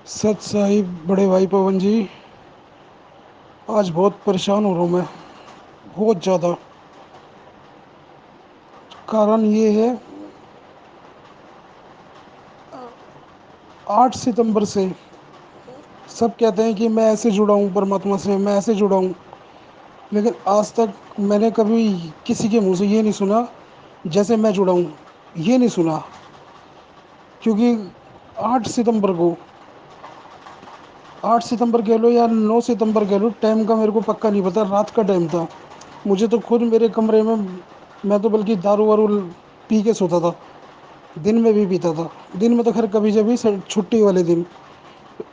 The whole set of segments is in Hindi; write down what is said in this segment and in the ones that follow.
सत साहिब बड़े भाई पवन जी। आज बहुत परेशान हो रहा हूँ मैं। बहुत ज़्यादा। कारण ये है, 8 सितंबर से सब कहते हैं कि मैं ऐसे जुड़ा हूँ परमात्मा से, मैं ऐसे जुड़ा हूँ। लेकिन आज तक मैंने कभी किसी के मुंह से ये नहीं सुना जैसे मैं जुड़ा हूँ। ये नहीं सुना। क्योंकि 8 सितंबर को, 8 सितंबर कह लो या 9 सितंबर कह लो, टाइम का मेरे को पक्का नहीं पता। रात का टाइम था। मुझे तो खुद मेरे कमरे में, मैं तो बल्कि दारू वारू पी के सोता था। दिन में भी पीता था। दिन में तो खैर कभी जब भी छुट्टी वाले दिन,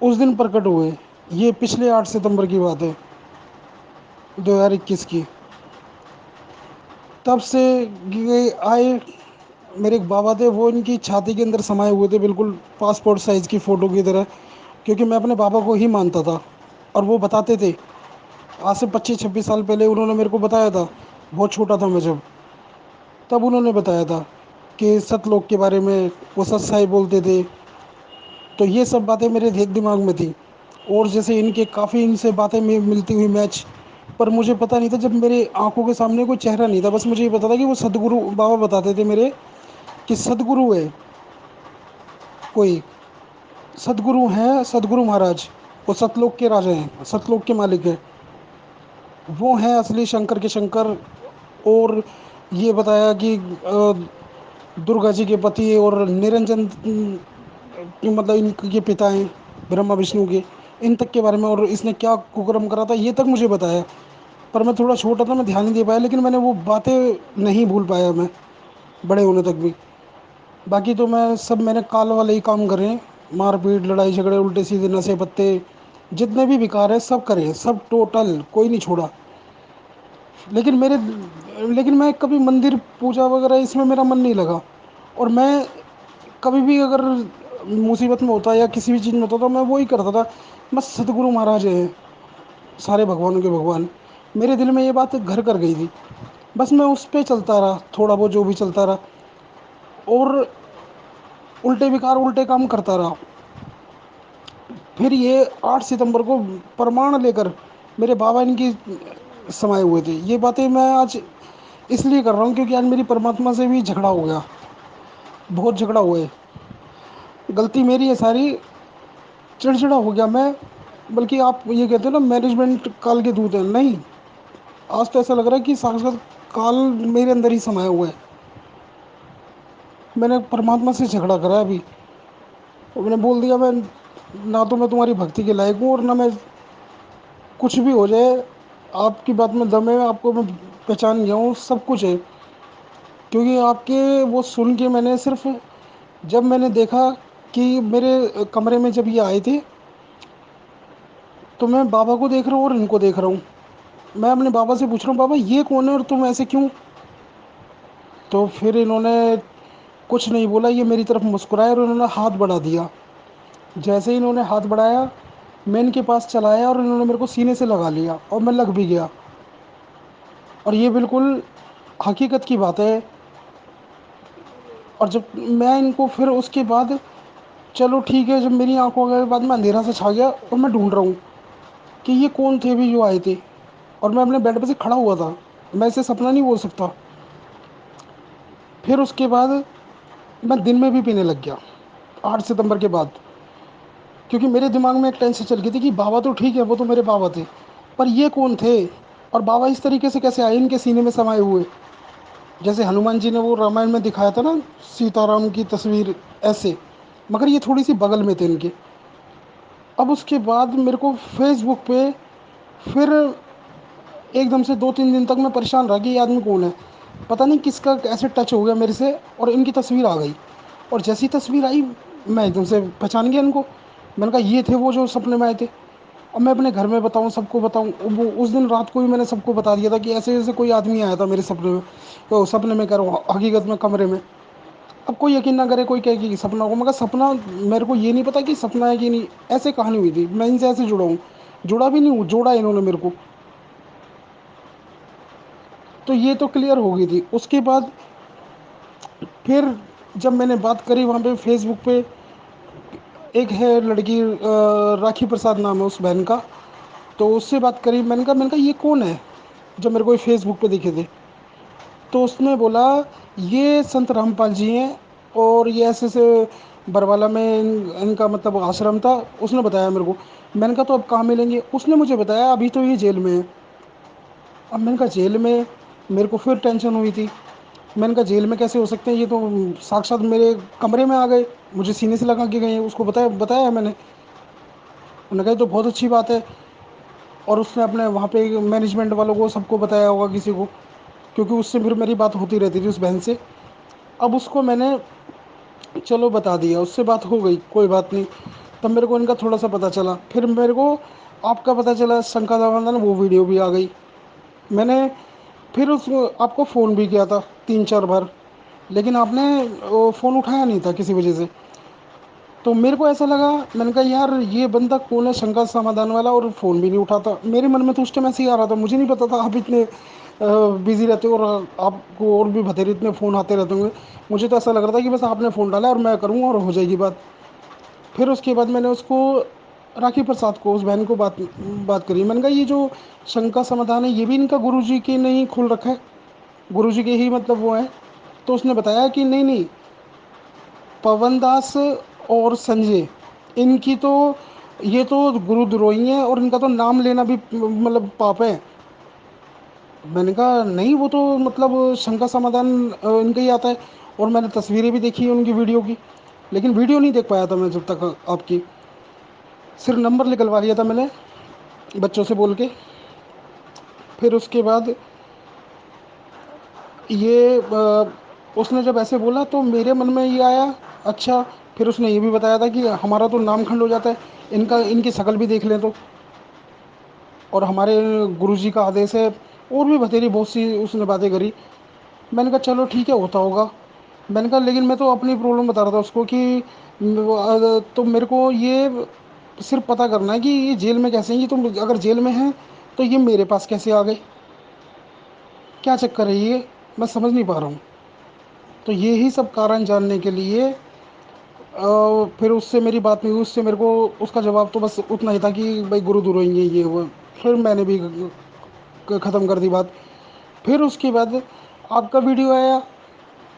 उस दिन प्रकट हुए। ये पिछले 8 सितंबर की बात है, 2021 की। तब से ये आए। मेरे एक बाबा थे, वो इनकी छाती के अंदर समाये हुए थे, बिल्कुल पासपोर्ट साइज की फ़ोटो की तरह। क्योंकि मैं अपने बाबा को ही मानता था। और वो बताते थे, आज से 25-26 साल पहले उन्होंने मेरे को बताया था। बहुत छोटा था मैं जब, तब उन्होंने बताया था कि सतलोक के बारे में। वो सत साई बोलते थे। तो ये सब बातें मेरे दिमाग में थी। और जैसे इनके काफ़ी इनसे बातें मिलती हुई मैच। पर मुझे पता नहीं था, जब मेरे आंखों के सामने कोई चेहरा नहीं था, बस मुझे ये पता था कि वो सदगुरु बाबा बताते थे मेरे, कि सदगुरु है कोई। सदगुरु हैं, सदगुरु महाराज। वो सतलोक के राजा हैं, सतलोक के मालिक हैं। वो हैं असली शंकर के शंकर। और ये बताया कि दुर्गा जी के पति और निरंजन मतलब इनके पिता हैं, ब्रह्मा विष्णु के। इन तक के बारे में, और इसने क्या कुकर्म करा था ये तक मुझे बताया। पर मैं थोड़ा छोटा था, मैं ध्यान नहीं दे पाया। लेकिन मैंने वो बातें नहीं भूल पाया मैं, बड़े होने तक भी। बाकी तो मैंने काल वाले ही काम करे हैं। मारपीट, लड़ाई झगड़े, उल्टे सीधे, नशे पत्ते, जितने भी विकार है सब करे हैं, सब टोटल कोई नहीं छोड़ा। लेकिन मेरे लेकिन मैं कभी मंदिर पूजा वगैरह इसमें मेरा मन नहीं लगा। और मैं कभी भी अगर मुसीबत में होता या किसी भी चीज़ में होता तो मैं वो ही करता था। बस सतगुरु महाराज हैं सारे भगवानों के भगवान। मेरे दिल में ये बात घर कर गई थी। बस मैं उस पर चलता रहा, थोड़ा बहुत जो भी चलता रहा। और उल्टे विकार, उल्टे काम करता रहा। फिर ये 8 सितंबर को प्रमाण लेकर मेरे बाबा इनकी समाये हुए थे। ये बातें मैं आज इसलिए कर रहा हूँ क्योंकि आज मेरी परमात्मा से भी झगड़ा हो गया। बहुत झगड़ा हुआ है। गलती मेरी है सारी। चिड़चिड़ा हो गया मैं। बल्कि आप ये कहते हो ना, मैनेजमेंट काल के दूत हैं, नहीं। आज तो ऐसा लग रहा है कि साक्षात काल मेरे अंदर ही समाया हुआ है। मैंने परमात्मा से झगड़ा करा है अभी। और मैंने बोल दिया, मैं ना तो मैं तुम्हारी भक्ति के लायक हूँ, और ना मैं, कुछ भी हो जाए, आपकी बात में दम है, आपको मैं पहचान गया हूँ, सब कुछ है। क्योंकि आपके वो सुन के मैंने सिर्फ, जब मैंने देखा कि मेरे कमरे में जब ये आए थे, तो मैं बाबा को देख रहा हूँ और इनको देख रहा हूँ। मैं अपने बाबा से पूछ रहा हूँ, बाबा ये कौन है और तुम ऐसे क्यों? तो फिर इन्होंने कुछ नहीं बोला, ये मेरी तरफ मुस्कुराए और इन्होंने हाथ बढ़ा दिया। जैसे ही इन्होंने हाथ बढ़ाया, मैं इनके पास चला आया और इन्होंने मेरे को सीने से लगा लिया और मैं लग भी गया। और ये बिल्कुल हकीकत की बात है। और जब मैं इनको फिर उसके बाद, चलो ठीक है, जब मेरी आंखों के बाद में अंधेरा सा छा गया और मैं ढूंढ रहा हूँ कि ये कौन थे भी जो आए थे। और मैं अपने बेड पे से खड़ा हुआ था। मैं इसे सपना नहीं बोल सकता। फिर उसके बाद मैं दिन में भी पीने लग गया, 8 सितंबर के बाद। क्योंकि मेरे दिमाग में एक टेंशन चल गई थी कि बाबा तो ठीक है, वो तो मेरे बाबा थे, पर ये कौन थे? और बाबा इस तरीके से कैसे आए इनके सीने में समाये हुए? जैसे हनुमान जी ने वो रामायण में दिखाया था ना, सीताराम की तस्वीर, ऐसे। मगर ये थोड़ी सी बगल में थे इनके। अब उसके बाद मेरे को फेसबुक पे फिर एकदम से 2-3 दिन तक मैं परेशान रहा कि ये आदमी कौन है। पता नहीं किसका ऐसे टच हो गया मेरे से, और इनकी तस्वीर आ गई। और जैसी तस्वीर आई, मैं एकदम से पहचान गया इनको। मैंने कहा ये थे वो जो सपने में आए थे। अब मैं अपने घर में बताऊं, सबको बताऊं, वो उस दिन रात को ही मैंने सबको बता दिया था कि ऐसे ऐसे कोई आदमी आया था मेरे सपने में। तो सपने में कह रहा हूँ, हकीकत में कमरे में। अब कोई यकीन ना करे, कोई कहे कि सपना होगा, मगर सपना, मेरे को ये नहीं पता कि सपना है कि नहीं। ऐसे कहानी हुई थी, मैं इनसे ऐसे जुड़ा हूँ। जुड़ा भी नहीं हूँ, जोड़ा इन्होंने मेरे को। तो ये तो क्लियर हो गई थी। उसके बाद फिर जब मैंने बात करी वहाँ पे फेसबुक पे, एक है लड़की, राखी प्रसाद नाम है उस बहन का। तो उससे बात करी, मैंने कहा ये कौन है, जो मेरे को फेसबुक पे दिखे थे। तो उसने बोला ये संत रामपाल जी हैं, और ये ऐसे ऐसे बरवाला में इनका मतलब आश्रम था। उसने बताया मेरे को। मैंने कहा तो अब कहाँ मिलेंगे, उसने मुझे बताया अभी तो ये जेल में है। अब मैंने कहा जेल में, मेरे को फिर टेंशन हुई थी। मैंने कहा जेल में कैसे हो सकते हैं, ये तो साक्षात मेरे कमरे में आ गए, मुझे सीने से लगा के गए हैं। उसको बताया बताया मैंने। उन्होंने कहा ये तो बहुत अच्छी बात है। और उसने अपने वहाँ पे मैनेजमेंट वालों को सबको बताया होगा किसी को, क्योंकि उससे फिर मेरी बात होती रहती थी उस बहन से। अब उसको मैंने चलो बता दिया, उससे बात हो गई, कोई बात नहीं। तब मेरे को इनका थोड़ा सा पता चला, फिर मेरे को आपका पता चला, शंकर दामोदर, वो वीडियो भी आ गई। मैंने फिर उस आपको फ़ोन भी किया था 3 4 बार, लेकिन आपने वो फ़ोन उठाया नहीं था किसी वजह से। तो मेरे को ऐसा लगा, मैंने कहा यार ये बंदा कौन है, शंकर समाधान वाला, और फ़ोन भी नहीं उठाता। मेरे मन में तो उस टाइम ऐसे ही आ रहा था, मुझे नहीं पता था आप इतने बिजी रहते हो, और आपको और भी बथेरे इतने फ़ोन आते रहते होंगे। मुझे तो ऐसा लग रहा था कि बस आपने फ़ोन डाला और मैं करूँगा और हो जाएगी बात। फिर उसके बाद मैंने उसको, राखी प्रसाद को, उस बहन को बात बात करी। मैंने कहा ये जो शंका समाधान है ये भी इनका गुरुजी के ने ही खोल रखा है, गुरुजी के ही मतलब वो है। तो उसने बताया कि नहीं नहीं, पवन दास और संजय, इनकी तो, ये तो गुरुद्रोही हैं, और इनका तो नाम लेना भी मतलब पाप है। मैंने कहा नहीं, वो तो मतलब शंका समाधान इनका ही आता है, और मैंने तस्वीरें भी देखी है उनकी वीडियो की। लेकिन वीडियो नहीं देख पाया था मैं जब तक आपकी, सिर्फ नंबर निकलवा लिया था मैंने बच्चों से बोल के। फिर उसके बाद ये उसने जब ऐसे बोला तो मेरे मन में ये आया, अच्छा। फिर उसने ये भी बताया था कि हमारा तो नाम खंड हो जाता है, इनका, इनकी शक्ल भी देख लें तो, और हमारे गुरुजी का आदेश है, और भी बतेरी बहुत सी उसने बातें करी। मैंने कहा चलो ठीक है, होता होगा। मैंने कहा लेकिन मैं तो अपनी प्रॉब्लम बता रहा था उसको कि तो मेरे को ये सिर्फ पता करना है कि ये जेल में कैसे हैं, ये तो अगर जेल में हैं तो ये मेरे पास कैसे आ गए, क्या चक्कर है ये, मैं समझ नहीं पा रहा हूँ। तो यही सब कारण जानने के लिए फिर उससे मेरी बात नहीं हुई। उससे मेरे को उसका जवाब तो बस उतना ही था कि भाई गुरु दुरोही है ये वो। फिर मैंने भी ख़त्म कर दी बात। फिर उसके बाद आपका वीडियो आया,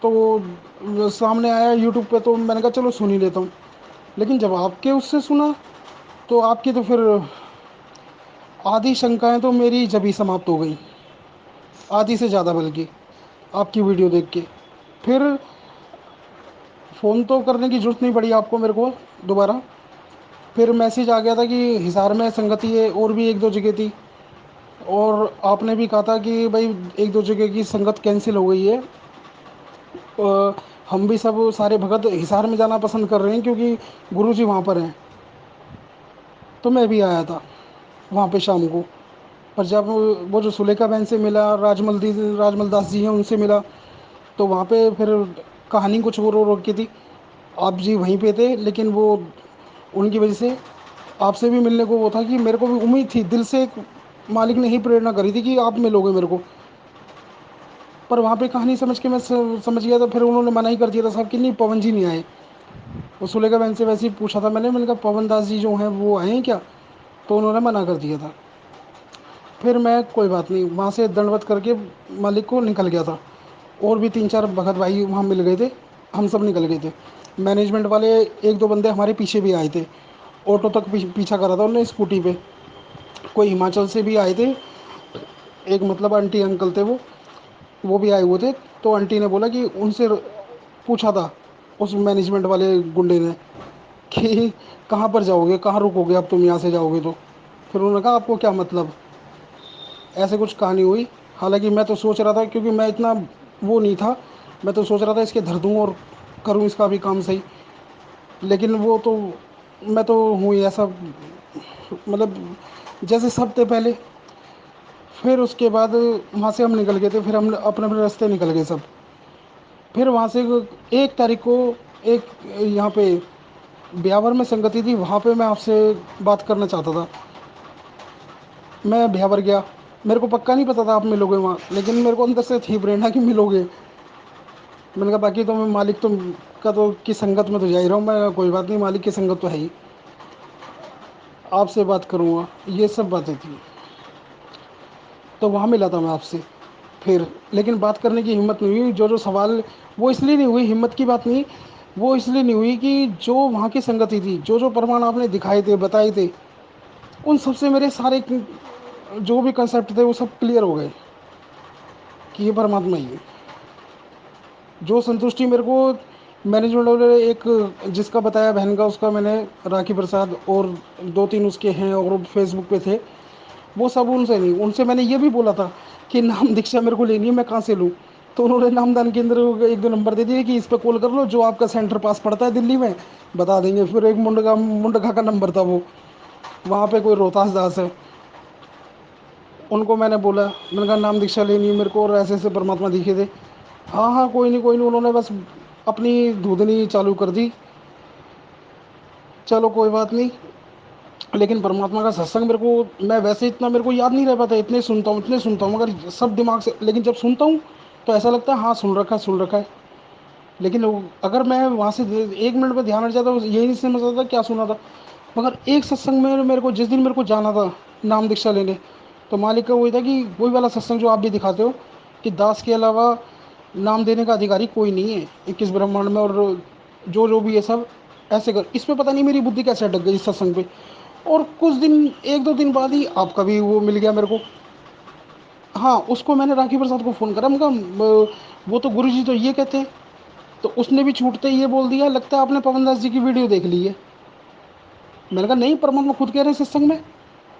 तो सामने आया यूट्यूब पे, तो मैंने कहा चलो सुन ही लेता हूँ। लेकिन जब आपके उससे सुना, तो आपकी तो फिर आधी शंकाएं तो मेरी जब ही समाप्त हो गई, आधी से ज़्यादा बल्कि, आपकी वीडियो देख के। फिर फ़ोन तो करने की ज़रूरत नहीं पड़ी आपको मेरे को दोबारा। फिर मैसेज आ गया था कि हिसार में संगति है, और भी एक दो जगह थी, और आपने भी कहा था कि भाई एक दो जगह की संगत कैंसिल हो गई है। हम भी सब सारे भगत हिसार में जाना पसंद कर रहे हैं, क्योंकि गुरुजी वहाँ पर हैं। तो मैं भी आया था वहाँ पे शाम को। पर जब वो जो सुलेखा बहन से मिला, राजमल दास जी हैं उनसे मिला, तो वहाँ पे फिर कहानी कुछ वो रो रो की थी। आप जी वहीं पे थे, लेकिन वो उनकी वजह से आपसे भी मिलने को वो था कि मेरे को भी उम्मीद थी दिल से, एक मालिक ने ही प्रेरणा करी थी कि आप मिलोगे मेरे को। पर वहाँ पे कहानी समझ के मैं समझ गया था, फिर उन्होंने मना ही कर दिया था साहब कि नहीं, पवन जी नहीं आए। वो सुलेखा बहन से वैसे ही पूछा था मैंने कहा पवन दास जी जो हैं वो आए हैं क्या, तो उन्होंने मना कर दिया था। फिर मैं कोई बात नहीं, वहाँ से दंडवत करके मालिक को निकल गया था। और भी 3 4 भगत भाई वहाँ मिल गए थे, हम सब निकल गए थे। मैनेजमेंट वाले एक दो बंदे हमारे पीछे भी आए थे, ऑटो तक पीछा करा था उन्होंने स्कूटी पे। कोई हिमाचल से भी आए थे, एक मतलब आंटी अंकल थे वो भी आए हुए थे। तो आंटी ने बोला कि उनसे पूछा था उस मैनेजमेंट वाले गुंडे ने कि कहाँ पर जाओगे, कहाँ रुकोगे अब तुम यहाँ से जाओगे तो। फिर उन्होंने कहा आपको क्या मतलब, ऐसे कुछ कहानी हुई। हालांकि मैं तो सोच रहा था, क्योंकि मैं इतना वो नहीं था, मैं तो सोच रहा था इसके धर दूँ और करूँ इसका भी काम सही। लेकिन वो तो, मैं तो हूँ ही ऐसा, मतलब जैसे सब थे पहले। फिर उसके बाद वहाँ से हम निकल गए थे, फिर हम अपने अपने रास्ते निकल गए सब। फिर वहाँ से 1 तारीख को एक यहाँ पे ब्यावर में संगति थी, वहाँ पे मैं आपसे बात करना चाहता था। मैं ब्यावर गया, मेरे को पक्का नहीं पता था आप मिलोगे वहाँ, लेकिन मेरे को अंदर से थी प्रेरणा कि मिलोगे। मैंने कहा बाकी तो मैं मालिक तो का तो की संगत में तो जा ही रहा हूँ मैं, कोई बात नहीं, मालिक की संगत तो है ही, आपसे बात करूँगा, ये सब बातें थी। तो वहाँ मिला था मैं आपसे फिर, लेकिन बात करने की हिम्मत नहीं हुई, जो जो सवाल, वो इसलिए नहीं हुई, हिम्मत की बात नहीं, वो इसलिए नहीं हुई कि जो वहाँ की संगति थी, जो जो प्रमाण आपने दिखाए थे, बताए थे, उन सबसे मेरे सारे जो भी कंसेप्ट थे वो सब क्लियर हो गए कि ये परमात्मा ही है। जो संतुष्टि मेरे को मैनेजमेंट वाले एक जिसका बताया बहन का, उसका मैंने, राखी प्रसाद, और दो तीन उसके हैं और फेसबुक पे थे, वो सब उनसे नहीं, उनसे मैंने ये भी बोला था कि नाम दीक्षा मेरे को लेनी है, मैं कहाँ से लूँ। तो उन्होंने नामदान केंद्र को एक दो नंबर दे दिए कि इस पे कॉल कर लो, जो आपका सेंटर पास पड़ता है दिल्ली में बता देंगे। फिर एक मुंडका का नंबर था वो, वहाँ पे कोई रोहतास दास है, उनको मैंने बोला, मैंने कहा नाम दीक्षा लेनी है मेरे को और ऐसे ऐसे परमात्मा दिखे थे। हाँ हाँ कोई नहीं कोई नहीं, उन्होंने बस अपनी धूधनी चालू कर दी। चलो कोई बात नहीं। लेकिन परमात्मा का सत्संग मेरे को, मैं वैसे इतना मेरे को याद नहीं रह पाता, इतने सुनता हूँ इतने सुनता हूँ, मगर सब दिमाग से, लेकिन जब सुनता हूँ तो ऐसा लगता है हाँ सुन रखा है सुन रखा है। लेकिन अगर मैं वहाँ से 1 मिनट में ध्यान हट जाता तो यही नहीं समझ आता क्या सुना था। मगर एक सत्संग में मेरे को, जिस दिन मेरे को जाना था नाम दीक्षा लेने, तो मालिक का वही था कि वही वाला सत्संग जो आप भी दिखाते हो, कि दास के अलावा नाम देने का अधिकारी कोई नहीं है 21 ब्रह्मांड में, और जो जो भी ये सब ऐसे कर, इस पे पता नहीं मेरी बुद्धि कैसे अटक गई इस सत्संग पे। और कुछ दिन, 1 2 दिन बाद ही आपका भी वो मिल गया मेरे को। हाँ उसको मैंने राखी प्रसाद को फ़ोन करा, मैं कहा वो तो गुरु जी तो ये कहते हैं, तो उसने भी छूटते ही ये बोल दिया, लगता है आपने पवन दास जी की वीडियो देख ली है। मैंने कहा नहीं, परमात्मा खुद कह रहे हैं सत्संग में,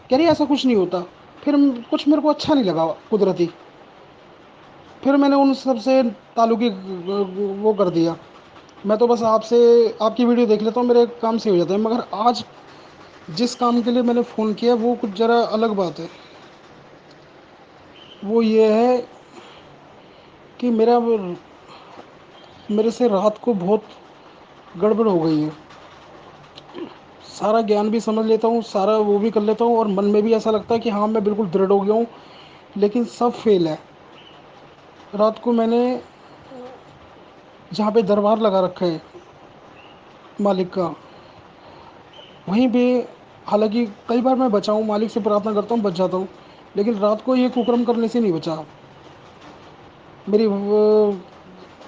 कह रही ऐसा कुछ नहीं होता। फिर कुछ मेरे को अच्छा नहीं लगा कुदरती, फिर मैंने उन सब से ताल्लुकी वो कर दिया। मैं तो बस आपसे, आपकी वीडियो देख लेता हूँ, मेरे काम से हो जाता है। मगर आज जिस काम के लिए मैंने फ़ोन किया वो कुछ ज़रा अलग बात है। वो ये है कि मेरे से रात को बहुत गड़बड़ हो गई है। सारा ज्ञान भी समझ लेता हूँ, सारा वो भी कर लेता हूँ, और मन में भी ऐसा लगता है कि हाँ मैं बिल्कुल दृढ़ हो गया हूँ, लेकिन सब फेल है। रात को मैंने जहाँ पे दरबार लगा रखा है मालिक का, वहीं पे, हालांकि कई बार मैं बचा हूँ, मालिक से प्रार्थना करता हूँ बच जाता हूँ, लेकिन रात को ये कुकर्म करने से नहीं बचा। मेरी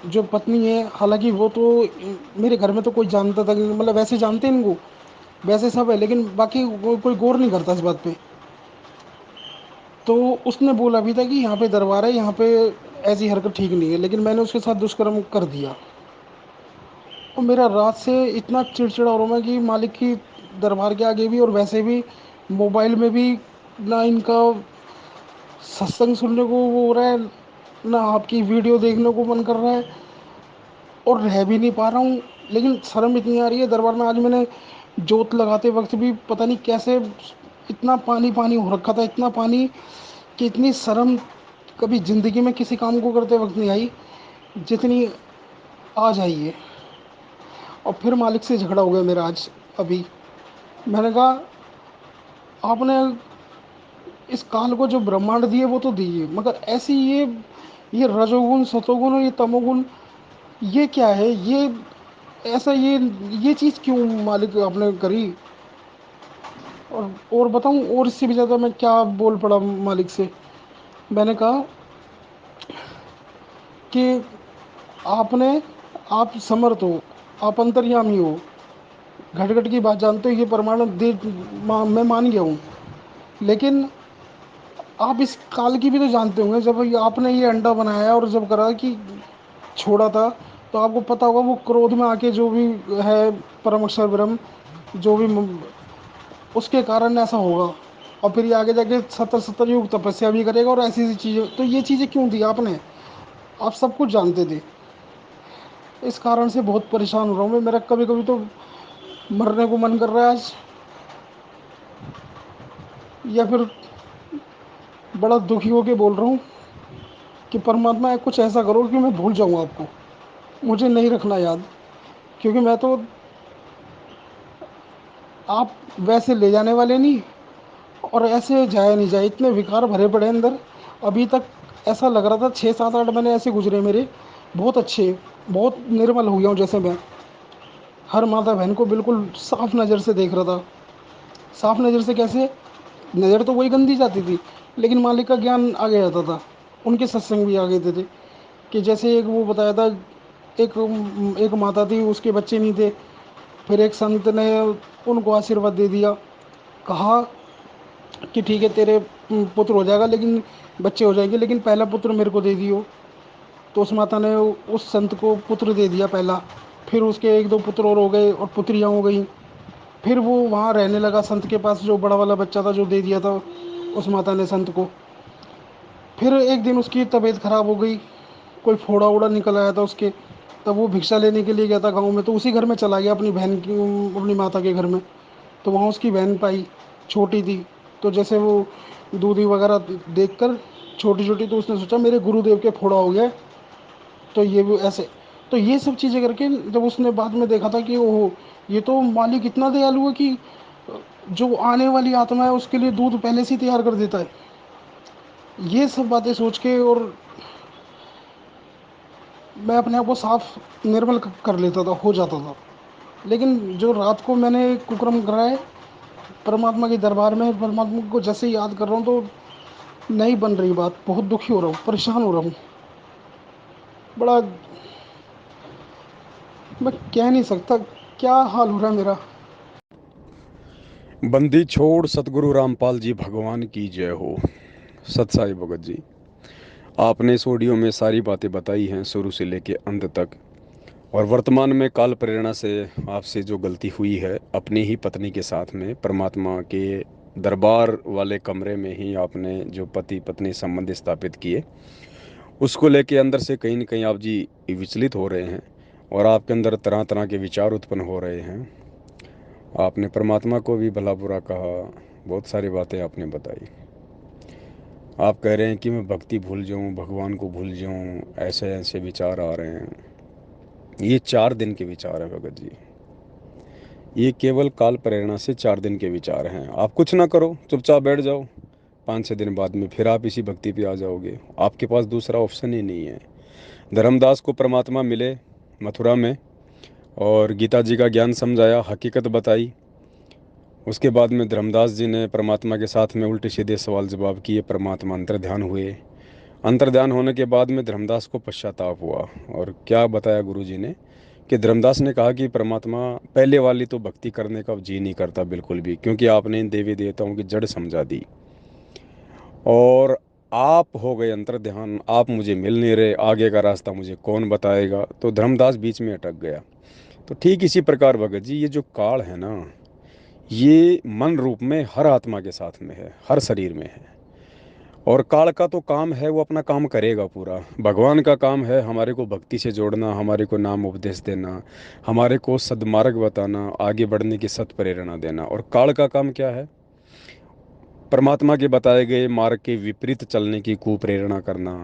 जो पत्नी है, हालांकि वो तो मेरे घर में तो कोई जानता था मतलब वैसे जानते हैं इनको, वैसे सब है, लेकिन बाकी कोई गौर नहीं करता इस बात पे। तो उसने बोला भी था कि यहाँ पे दरबार है, यहाँ पे ऐसी हरकत ठीक नहीं है, लेकिन मैंने उसके साथ दुष्कर्म कर दिया। और मेरा रात से इतना चिड़चिड़ा हो रहा मैं कि मालिक की दरबार के आगे भी और वैसे भी, मोबाइल में भी ना इनका सत्संग सुनने को वो हो रहा है, ना आपकी वीडियो देखने को मन कर रहा है, और रह भी नहीं पा रहा हूँ। लेकिन शर्म इतनी आ रही है दरबार में, आज मैंने जोत लगाते वक्त भी पता नहीं कैसे, इतना पानी पानी हो रखा था, इतना पानी, कि इतनी शर्म कभी ज़िंदगी में किसी काम को करते वक्त नहीं आई जितनी आज आई है। और फिर मालिक से झगड़ा हो गया मेरा आज अभी। मैंने कहा आपने इस काल को जो ब्रह्मांड दिए वो तो दिए, मगर ऐसी ये रजोगुण सतोगुण और ये तमोगुण, ये क्या है, ये ऐसा ये चीज़ क्यों मालिक आपने करी। और बताऊं, और इससे भी ज़्यादा मैं क्या बोल पड़ा मालिक से। मैंने कहा कि आपने, आप समर्थ हो, आप अंतर्यामी हो, घट घट की बात जानते हो, ये प्रमाण दे, मैं मान गया हूँ, लेकिन आप इस काल की भी तो जानते होंगे। जब ये आपने ये अंडा बनाया और जब करा कि छोड़ा था, तो आपको पता होगा वो क्रोध में आके जो भी है, परम अक्षर ब्रह्म, जो भी उसके कारण ऐसा होगा। और फिर ये आगे जाके 70 70 युग तपस्या भी करेगा, और ऐसी ऐसी चीज़ें, तो ये चीज़ें क्यों दी आपने, आप सब कुछ जानते थे। इस कारण से बहुत परेशान हो रहा हूँ मैं, मेरा कभी कभी तो मरने को मन कर रहा है आज, या फिर बड़ा दुखी होके बोल रहा हूँ कि परमात्मा कुछ ऐसा करो कि मैं भूल जाऊँ आपको, मुझे नहीं रखना याद। क्योंकि मैं तो, आप वैसे ले जाने वाले नहीं, और ऐसे जाया नहीं जाए, इतने विकार भरे पड़े अंदर। अभी तक ऐसा लग रहा था 6 7 8 महीने ऐसे गुजरे मेरे बहुत अच्छे, बहुत निर्मल हो गया हूँ। जैसे मैं हर माता बहन को बिल्कुल साफ नज़र से देख रहा था। साफ नज़र से कैसे? नज़र तो वही गंदी जाती थी, लेकिन मालिक का ज्ञान आगे जाता था। उनके सत्संग भी आगे थे कि जैसे एक वो बताया था, एक एक माता थी, उसके बच्चे नहीं थे। फिर एक संत ने उनको आशीर्वाद दे दिया। कहा कि ठीक है, तेरे पुत्र हो जाएगा, लेकिन बच्चे हो जाएंगे, लेकिन पहला पुत्र मेरे को दे दियो। तो उस माता ने उस संत को पुत्र दे दिया पहला। फिर उसके एक दो पुत्र और हो गए और पुत्रियाँ हो गई। फिर वो वहाँ रहने लगा संत के पास, जो बड़ा वाला बच्चा था जो दे दिया था उस माता ने संत को। फिर एक दिन उसकी तबीयत खराब हो गई, कोई फोड़ा वोड़ा निकल आया था उसके। तब वो भिक्षा लेने के लिए गया था गाँव में, तो उसी घर में चला गया अपनी बहन की, अपनी माता के घर में। तो वहाँ उसकी बहन पाई, छोटी थी। तो जैसे वो दूधी वगैरह देख कर, छोटी छोटी, तो उसने सोचा मेरे गुरुदेव के फोड़ा हो गया है। तो ये वो ऐसे, तो ये सब चीज़ें करके जब उसने बाद में देखा था कि ओहो, ये तो मालिक इतना दयालु है कि जो आने वाली आत्मा है उसके लिए दूध पहले से ही तैयार कर देता है। ये सब बातें सोच के, और मैं अपने आप को साफ निर्मल कर लेता था, हो जाता था। लेकिन जो रात को मैंने कुकर्म करा है परमात्मा के दरबार में, परमात्मा को जैसे ही याद कर रहा हूँ तो नहीं बन रही बात। बहुत दुखी हो रहा हूँ, परेशान हो रहा हूँ। बड़ा, मैं कह नहीं सकता क्या हाल हो रहा है मेरा। बंदी छोड़ सतगुरु रामपाल जी भगवान की जय हो। सत साई भगत जी, आपने इस ऑडियो में सारी बातें बताई हैं शुरू से लेके अंत तक। और वर्तमान में काल प्रेरणा से आपसे जो गलती हुई है अपनी ही पत्नी के साथ में, परमात्मा के दरबार वाले कमरे में ही आपने जो पति पत्नी संबंध स्थापित किए, उसको लेके अंदर से कहीं ना कहीं आप जी विचलित हो रहे हैं और आपके अंदर तरह तरह के विचार उत्पन्न हो रहे हैं। आपने परमात्मा को भी भला बुरा कहा, बहुत सारी बातें आपने बताई। आप कह रहे हैं कि मैं भक्ति भूल जाऊं, भगवान को भूल जाऊं, ऐसे ऐसे विचार आ रहे हैं। ये 4 दिन के विचार हैं भगत जी। ये केवल काल प्रेरणा से 4 दिन के विचार हैं। आप कुछ ना करो, चुपचाप बैठ जाओ, 5-6 दिन बाद में फिर आप इसी भक्ति पे आ जाओगे। आपके पास दूसरा ऑप्शन ही नहीं है। धर्मदास को परमात्मा मिले मथुरा में और गीता जी का ज्ञान समझाया, हकीकत बताई। उसके बाद में धर्मदास जी ने परमात्मा के साथ में उल्टे सीधे सवाल जवाब किए, परमात्मा अंतर ध्यान हुए। अंतर ध्यान होने के बाद में धर्मदास को पश्चाताप हुआ। और क्या बताया गुरु जी ने कि धर्मदास ने कहा कि परमात्मा पहले वाली तो भक्ति करने का जी नहीं करता बिल्कुल भी, क्योंकि आपने इन देवी देवताओं की जड़ समझा दी और आप हो गए अंतर ध्यान, आप मुझे मिल नहीं रहे, आगे का रास्ता मुझे कौन बताएगा। तो धर्मदास बीच में अटक गया। तो ठीक इसी प्रकार भगत जी, ये जो काल है ना, ये मन रूप में हर आत्मा के साथ में है, हर शरीर में है। और काल का तो काम है वो अपना काम करेगा पूरा। भगवान का काम है हमारे को भक्ति से जोड़ना, हमारे को नाम उपदेश देना, हमारे को सद्मार्ग बताना, आगे बढ़ने की सत प्रेरणा देना। और काल का काम क्या है? परमात्मा के बताए गए मार्ग के विपरीत चलने की कुप्रेरणा करना।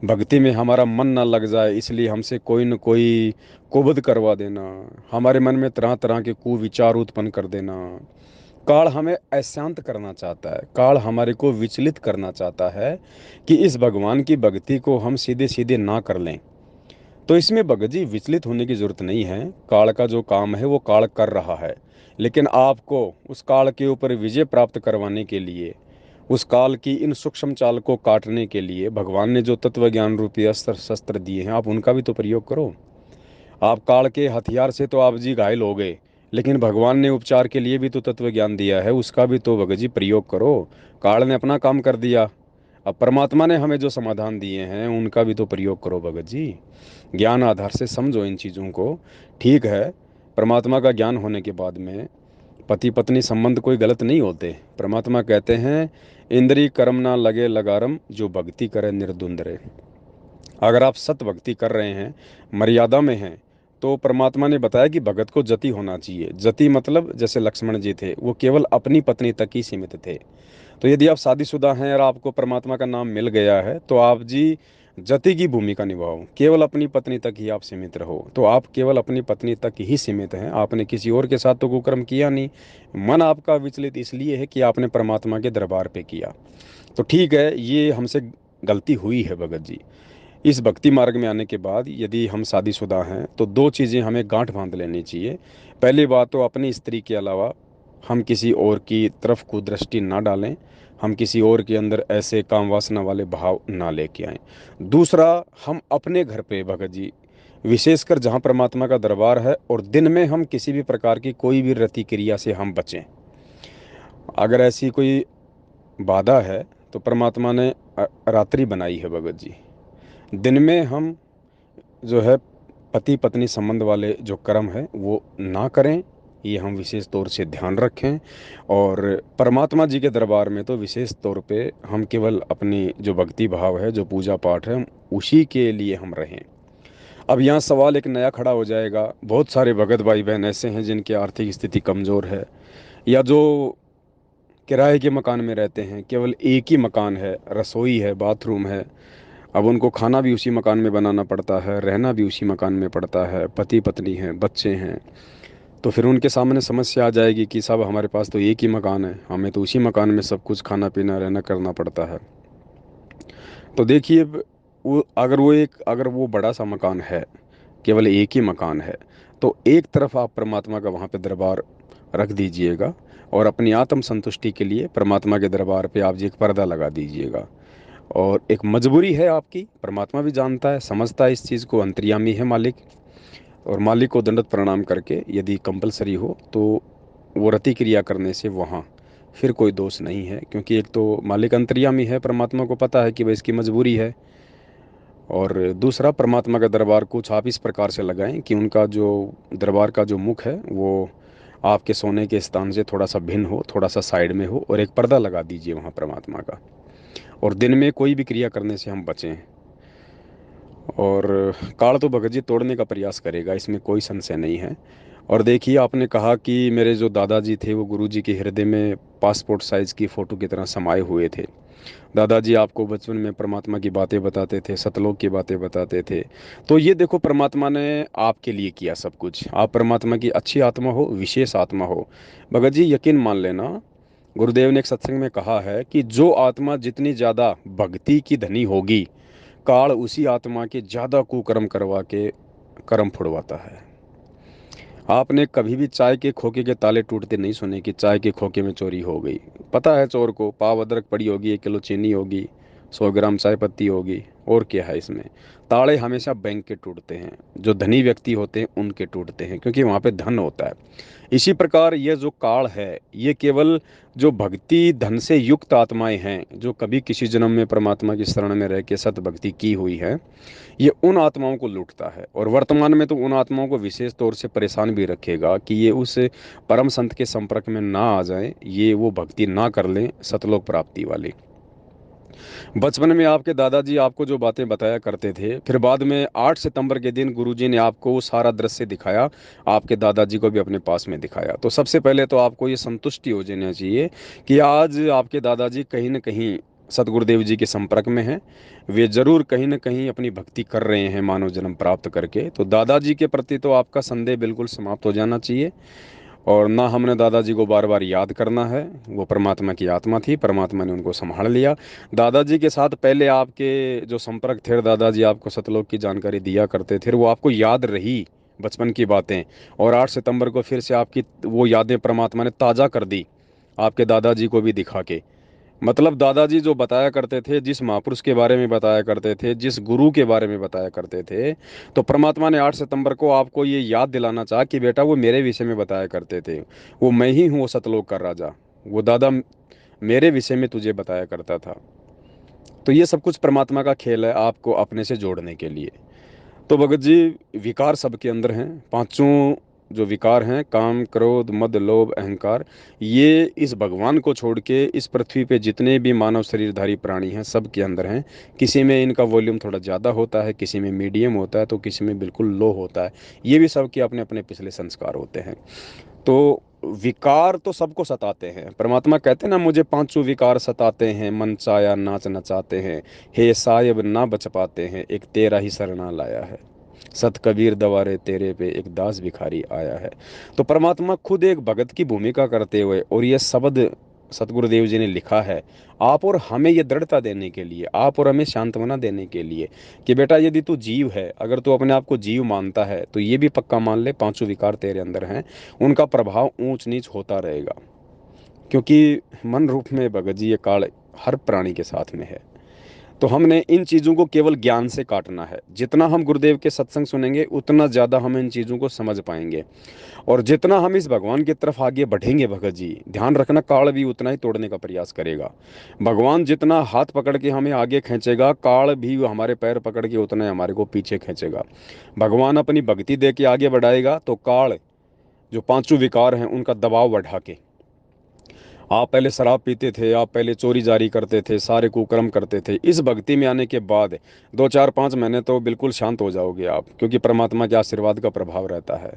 भक्ति में हमारा मन ना लग जाए इसलिए हमसे कोई न कोई कुबद करवा देना, हमारे मन में तरह तरह के कुविचार उत्पन्न कर देना। काल हमें अशांत करना चाहता है, काल हमारे को विचलित करना चाहता है कि इस भगवान की भक्ति को हम सीधे सीधे ना कर लें। तो इसमें भगत जी विचलित होने की जरूरत नहीं है। काल का जो काम है वो काल कर रहा है, लेकिन आपको उस काल के ऊपर विजय प्राप्त करवाने के लिए, उस काल की इन सूक्ष्म चाल को काटने के लिए भगवान ने जो तत्व ज्ञान रूपी अस्त्र शस्त्र दिए हैं, आप उनका भी तो प्रयोग करो। आप काल के हथियार से तो आप जी घायल हो गए, लेकिन भगवान ने उपचार के लिए भी तो तत्व ज्ञान दिया है, उसका भी तो भगत जी प्रयोग करो। काल ने अपना काम कर दिया, अब परमात्मा ने हमें जो समाधान दिए हैं उनका भी तो प्रयोग करो भगत जी। ज्ञान आधार से समझो इन चीज़ों को। ठीक है, परमात्मा का ज्ञान होने के बाद में पति पत्नी संबंध कोई गलत नहीं होते। परमात्मा कहते हैं इंद्री कर्म ना लगे लगारम, जो भक्ति करे निर्द्वंद रहे। अगर आप सत भक्ति कर रहे हैं, मर्यादा में हैं, तो परमात्मा ने बताया कि भगत को जति होना चाहिए। जति मतलब जैसे लक्ष्मण जी थे, वो केवल अपनी पत्नी तक ही सीमित थे। तो यदि आप शादीशुदा हैं और आपको परमात्मा का नाम मिल गया है तो आप जी जति की भूमिका निभाओ, केवल अपनी पत्नी तक ही आप सीमित रहो। तो आप केवल अपनी पत्नी तक ही सीमित हैं, आपने किसी और के साथ तो कुकर्म किया नहीं। मन आपका विचलित इसलिए है कि आपने परमात्मा के दरबार पे किया। तो ठीक है, ये हमसे गलती हुई है भगत जी। इस भक्ति मार्ग में आने के बाद यदि हम शादीशुदा हैं तो दो चीज़ें हमें गांठ बांध लेनी चाहिए। पहली बात तो अपनी स्त्री के अलावा हम किसी और की तरफ को दृष्टि ना डालें, हम किसी और के अंदर ऐसे काम वासना वाले भाव ना लेके आएं। दूसरा, हम अपने घर पे भगत जी, विशेषकर जहाँ परमात्मा का दरबार है, और दिन में हम किसी भी प्रकार की कोई भी रति क्रिया से हम बचें। अगर ऐसी कोई बाधा है तो परमात्मा ने रात्रि बनाई है भगत जी। दिन में हम जो है पति पत्नी संबंध वाले जो कर्म है वो ना करें, ये हम विशेष तौर से ध्यान रखें। और परमात्मा जी के दरबार में तो विशेष तौर पे हम केवल अपनी जो भक्ति भाव है, जो पूजा पाठ है, उसी के लिए हम रहें। अब यहाँ सवाल एक नया खड़ा हो जाएगा, बहुत सारे भगत भाई बहन ऐसे हैं जिनकी आर्थिक स्थिति कमज़ोर है, या जो किराए के मकान में रहते हैं, केवल एक ही मकान है, रसोई है, बाथरूम है, अब उनको खाना भी उसी मकान में बनाना पड़ता है, रहना भी उसी मकान में पड़ता है, पति पत्नी हैं, बच्चे हैं, तो फिर उनके सामने समस्या आ जाएगी कि साहब हमारे पास तो एक ही मकान है, हमें तो उसी मकान में सब कुछ खाना पीना रहना करना पड़ता है। तो देखिए, अगर वो बड़ा सा मकान है, केवल एक ही मकान है, तो एक तरफ आप परमात्मा का वहाँ पे दरबार रख दीजिएगा, और अपनी आत्म संतुष्टि के लिए परमात्मा के दरबार पे आप जी एक पर्दा लगा दीजिएगा। और एक मजबूरी है आपकी, परमात्मा भी जानता है, समझता है इस चीज़ को, अंतर्यामी है मालिक, और मालिक को दंडवत प्रणाम करके यदि कंपलसरी हो तो वो रति क्रिया करने से वहाँ फिर कोई दोष नहीं है, क्योंकि एक तो मालिक अंतर्यामी है, परमात्मा को पता है कि भाई इसकी मजबूरी है। और दूसरा, परमात्मा का दरबार कुछ आप इस प्रकार से लगाएं कि उनका जो दरबार का जो मुख है वो आपके सोने के स्थान से थोड़ा सा भिन्न हो, थोड़ा सा साइड में हो, और एक पर्दा लगा दीजिए वहाँ परमात्मा का। और दिन में कोई भी क्रिया करने से हम बचें। और काल तो भगत जी तोड़ने का प्रयास करेगा, इसमें कोई संशय नहीं है। और देखिए, आपने कहा कि मेरे जो दादाजी थे वो गुरु जी के हृदय में पासपोर्ट साइज़ की फ़ोटो की तरह समाये हुए थे। दादाजी आपको बचपन में परमात्मा की बातें बताते थे, सतलोक की बातें बताते थे। तो ये देखो, परमात्मा ने आपके लिए किया सब कुछ। आप परमात्मा की अच्छी आत्मा हो, विशेष आत्मा हो। भगत जी यकीन मान लेना, गुरुदेव ने एक सत्संग में कहा है कि जो आत्मा जितनी ज़्यादा भक्ति की धनी होगी, काल उसी आत्मा के ज़्यादा कुकर्म करवा के कर्म फुड़वाता है। आपने कभी भी चाय के खोखे के ताले टूटते नहीं सुने कि चाय के खोखे में चोरी हो गई। पता है चोर को, पाव अदरक पड़ी होगी, 1 किलो चीनी होगी, 100 ग्राम चाय पत्ती होगी, और क्या है इसमें। ताले हमेशा बैंक के टूटते हैं, जो धनी व्यक्ति होते हैं उनके टूटते हैं, क्योंकि वहाँ पे धन होता है। इसी प्रकार ये जो काल है, ये केवल जो भक्ति धन से युक्त आत्माएं हैं, जो कभी किसी जन्म में परमात्मा की शरण में रह के सत भक्ति की हुई है, ये उन आत्माओं को लूटता है। और वर्तमान में तो उन आत्माओं को विशेष तौर से परेशान भी रखेगा कि ये उस परम संत के संपर्क में ना आ जाएं, ये वो भक्ति ना कर लें सतलोक प्राप्ति वाली। बचपन में आपके दादाजी आपको जो बातें बताया करते थे, फिर बाद में 8 सितंबर के दिन गुरुजी ने आपको वो सारा दृश्य दिखाया, आपके दादाजी को भी अपने पास में दिखाया। तो सबसे पहले तो आपको ये संतुष्टि हो जाना चाहिए कि आज आपके दादाजी कहीं न कहीं सतगुरुदेव जी के संपर्क में हैं। वे ज़रूर कहीं न कहीं अपनी भक्ति कर रहे हैं मानव जन्म प्राप्त करके। तो दादाजी के प्रति तो आपका संदेह बिल्कुल समाप्त हो जाना चाहिए। और ना हमने दादाजी को बार बार याद करना है, वो परमात्मा की आत्मा थी, परमात्मा ने उनको संभाल लिया। दादाजी के साथ पहले आपके जो संपर्क थे, दादाजी आपको सतलोक की जानकारी दिया करते थे, वो आपको याद रही बचपन की बातें। और 8 सितंबर को फिर से आपकी वो यादें परमात्मा ने ताज़ा कर दी, आपके दादाजी को भी दिखा के। मतलब दादाजी जो बताया करते थे, जिस महापुरुष के बारे में बताया करते थे, जिस गुरु के बारे में बताया करते थे, तो परमात्मा ने 8 सितंबर को आपको ये याद दिलाना चाहा कि बेटा वो मेरे विषय में बताया करते थे, वो मैं ही हूँ वो सतलोक का राजा, वो दादा मेरे विषय में तुझे बताया करता था। तो ये सब कुछ परमात्मा का खेल है आपको अपने से जोड़ने के लिए। तो भगत जी, विकार सबके अंदर हैं, पांचों जो विकार हैं, काम क्रोध मद लोभ अहंकार, ये इस भगवान को छोड़ के इस पृथ्वी पे जितने भी मानव शरीरधारी प्राणी हैं सब के अंदर हैं। किसी में इनका वॉल्यूम थोड़ा ज़्यादा होता है, किसी में मीडियम होता है, तो किसी में बिल्कुल लो होता है। ये भी सबके अपने अपने पिछले संस्कार होते हैं। तो विकार तो सबको सताते हैं। परमात्मा कहते हैं ना, मुझे पांचों विकार सताते हैं, मन चाया नाच नचाते हैं, हे साहिब ना बच पाते हैं, एक तेरा ही शरणा लाया है, सत कबीर दवारे तेरे पे एक दास भिखारी आया है। तो परमात्मा खुद एक भगत की भूमिका करते हुए, और ये शब्द सतगुरुदेव जी ने लिखा है आप और हमें ये दृढ़ता देने के लिए, आप और हमें सांत्वना देने के लिए कि बेटा यदि तू जीव है, अगर तू अपने आप को जीव मानता है तो ये भी पक्का मान ले पांचों विकार तेरे अंदर हैं, उनका प्रभाव ऊंच नीच होता रहेगा। क्योंकि मन रूप में भगत जी ये काल हर प्राणी के साथ में है। तो हमने इन चीज़ों को केवल ज्ञान से काटना है। जितना हम गुरुदेव के सत्संग सुनेंगे उतना ज़्यादा हम इन चीज़ों को समझ पाएंगे, और जितना हम इस भगवान की तरफ आगे बढ़ेंगे भगत जी, ध्यान रखना काल भी उतना ही तोड़ने का प्रयास करेगा। भगवान जितना हाथ पकड़ के हमें आगे खींचेगा, काल भी हमारे पैर पकड़ के उतना ही हमारे को पीछे खींचेगा। भगवान अपनी भक्ति दे के आगे बढ़ाएगा तो काल जो पांचों विकार हैं उनका दबाव बढ़ा के, आप पहले शराब पीते थे, आप पहले चोरी जारी करते थे, सारे कुकर्म करते थे, इस भक्ति में आने के बाद 2 4 5 महीने तो बिल्कुल शांत हो जाओगे आप, क्योंकि परमात्मा के आशीर्वाद का प्रभाव रहता है,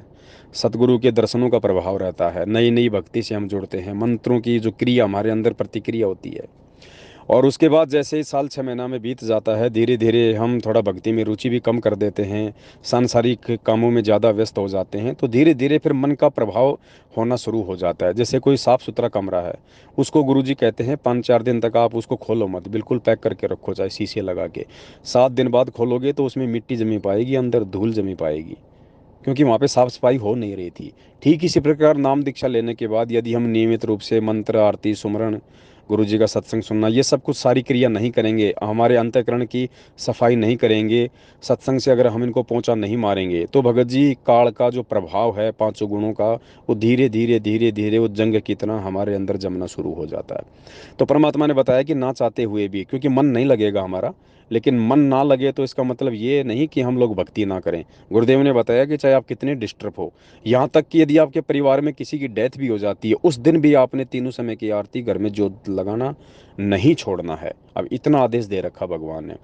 सतगुरु के दर्शनों का प्रभाव रहता है, नई नई भक्ति से हम जुड़ते हैं, मंत्रों की जो क्रिया हमारे अंदर प्रतिक्रिया होती है। और उसके बाद जैसे ही साल 6 महीना में बीत जाता है, धीरे धीरे हम थोड़ा भक्ति में रुचि भी कम कर देते हैं, सांसारिक कामों में ज़्यादा व्यस्त हो जाते हैं, तो धीरे धीरे फिर मन का प्रभाव होना शुरू हो जाता है। जैसे कोई साफ़ सुथरा कमरा है, उसको गुरुजी कहते हैं 5 4 दिन तक आप उसको खोलो मत, बिल्कुल पैक करके रखो, चाहे शीशे लगा के। 7 दिन बाद खोलोगे तो उसमें मिट्टी जमी पाएगी, अंदर धूल जमी पाएगी, क्योंकि वहाँ पे साफ सफाई हो नहीं रही थी। ठीक इसी प्रकार नाम दीक्षा लेने के बाद यदि हम नियमित रूप से मंत्र, आरती, सुमरण, गुरु जी का सत्संग सुनना, ये सब कुछ सारी क्रिया नहीं करेंगे, हमारे अंतःकरण की सफाई नहीं करेंगे, सत्संग से अगर हम इनको पहुंचा नहीं मारेंगे, तो भगत जी काल का जो प्रभाव है पांचों गुणों का, वो धीरे धीरे धीरे धीरे वो जंग की तरह हमारे अंदर जमना शुरू हो जाता है। तो परमात्मा ने बताया कि ना चाहते हुए भी, क्योंकि मन नहीं लगेगा हमारा, लेकिन मन ना लगे तो इसका मतलब ये नहीं कि हम लोग भक्ति ना करें। गुरुदेव ने बताया कि चाहे आप कितने डिस्टर्ब हो, यहाँ तक कि यदि आपके परिवार में किसी की डेथ भी हो जाती है, उस दिन भी आपने तीनों समय की आरती घर में जोत लगाना नहीं छोड़ना है। अब इतना आदेश दे रखा भगवान ने।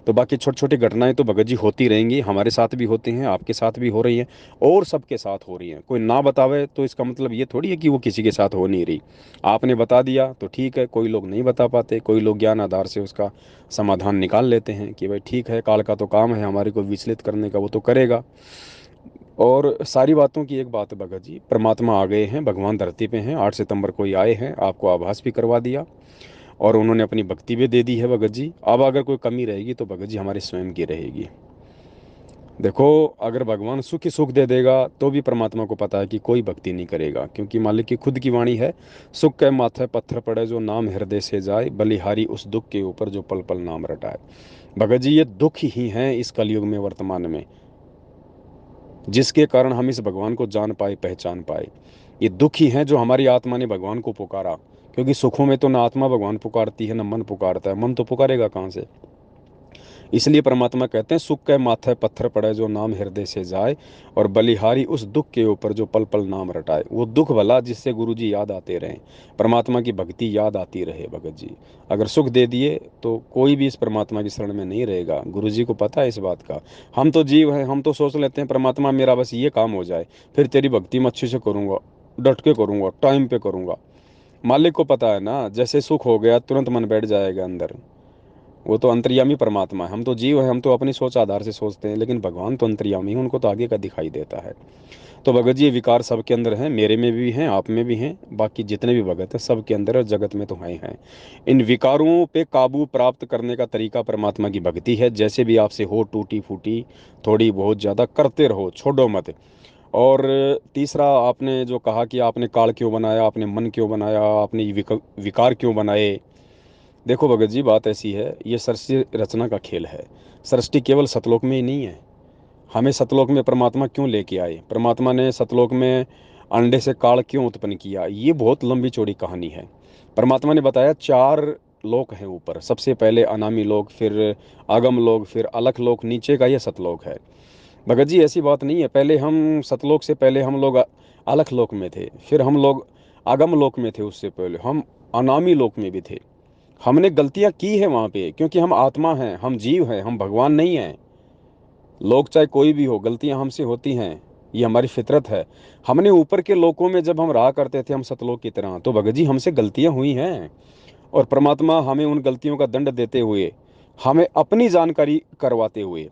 तो बाकी छोटी छोटी घटनाएं तो भगत जी होती रहेंगी, हमारे साथ भी होती हैं, आपके साथ भी हो रही हैं, और सबके साथ हो रही हैं। कोई ना बतावे तो इसका मतलब ये थोड़ी है कि वो किसी के साथ हो नहीं रही। आपने बता दिया तो ठीक है, कोई लोग नहीं बता पाते, कोई लोग ज्ञान आधार से उसका समाधान निकाल लेते हैं कि भाई ठीक है, काल का तो काम है हमारे को विचलित करने का, वो तो करेगा। और सारी बातों की एक बात है भगत जी, परमात्मा आ गए हैं, भगवान धरती पे हैं, 8 सितंबर को ही आए हैं, आपको आभास भी करवा दिया, और उन्होंने अपनी भक्ति भी दे दी है भगत जी। अब अगर कोई कमी रहेगी तो भगत जी हमारे स्वयं की रहेगी। देखो, अगर भगवान सुख ही सुख दे देगा तो भी परमात्मा को पता है कि कोई भक्ति नहीं करेगा, क्योंकि मालिक की खुद की वाणी है, सुख के माथे पत्थर पड़े जो नाम हृदय से जाए, बलिहारी उस दुख के ऊपर जो पल पल नाम रटाए। भगत जी ये दुख ही हैं इस कलयुग में, वर्तमान में, जिसके कारण हम इस भगवान को जान पाए, पहचान पाए। ये दुख ही हैं जो हमारी आत्मा ने भगवान को पुकारा, क्योंकि सुखों में तो ना आत्मा भगवान पुकारती है ना मन पुकारता है, मन तो पुकारेगा कहाँ से। इसलिए परमात्मा कहते हैं सुख के माथे पत्थर पड़े जो नाम हृदय से जाए, और बलिहारी उस दुख के ऊपर जो पल पल नाम रटाए। वो दुख भला जिससे गुरु जी याद आते रहें, परमात्मा की भक्ति याद आती रहे भगत जी। अगर सुख दे दिए तो कोई भी इस परमात्मा की शरण में नहीं रहेगा, गुरु जी को पता है इस बात का। हम तो जीव हैं, हम तो सोच लेते हैं परमात्मा मेरा बस ये काम हो जाए, फिर तेरी भक्ति मैं अच्छे से करूँगा, डट के करूँगा, टाइम पे करूँगा। मालिक को पता है ना, जैसे सुख हो गया तुरंत मन बैठ जाएगा अंदर। वो तो अंतर्यामी परमात्मा है, हम तो जीव है, हम तो अपनी सोच आधार से सोचते हैं, लेकिन भगवान तो अंतर्यामी है, उनको तो आगे का दिखाई देता है। तो भगत जी ये विकार सबके अंदर हैं, मेरे में भी हैं, आप में भी हैं, बाकी जितने भी भगत हैं सबके अंदर, और जगत में तो हैं। इन विकारों पे काबू प्राप्त करने का तरीका परमात्मा की भक्ति है। जैसे भी आपसे हो, टूटी फूटी, थोड़ी बहुत ज़्यादा करते रहो, छोड़ो मत। और तीसरा, आपने जो कहा कि आपने काल क्यों बनाया, आपने मन क्यों बनाया, आपने ये विकार क्यों बनाए। देखो भगत जी बात ऐसी है, ये सृष्टि रचना का खेल है। सृष्टि केवल सतलोक में ही नहीं है। हमें सतलोक में परमात्मा क्यों लेके आए, परमात्मा ने सतलोक में अंडे से काल क्यों उत्पन्न किया, ये बहुत लंबी चौड़ी कहानी है। परमात्मा ने बताया 4 लोक हैं ऊपर, सबसे पहले अनामी लोक, फिर आगम लोक, फिर अलख लोक, नीचे का ये सतलोक है। भगत जी ऐसी बात नहीं है, पहले हम सतलोक से पहले हम लोग अलख लोक में थे, फिर हम लोग आगम लोक में थे, उससे पहले हम अनामी लोक में भी थे। हमने गलतियां की है वहां पे, क्योंकि हम आत्मा हैं, हम जीव हैं, हम भगवान नहीं हैं। लोग चाहे कोई भी हो, गलतियां हमसे होती हैं, ये हमारी फितरत है। हमने ऊपर के लोकों में जब हम रहा करते थे, हम सतलोक की तरह, तो भगत जी हमसे गलतियां हुई हैं, और परमात्मा हमें उन गलतियों का दंड देते हुए, हमें अपनी जानकारी करवाते हुए।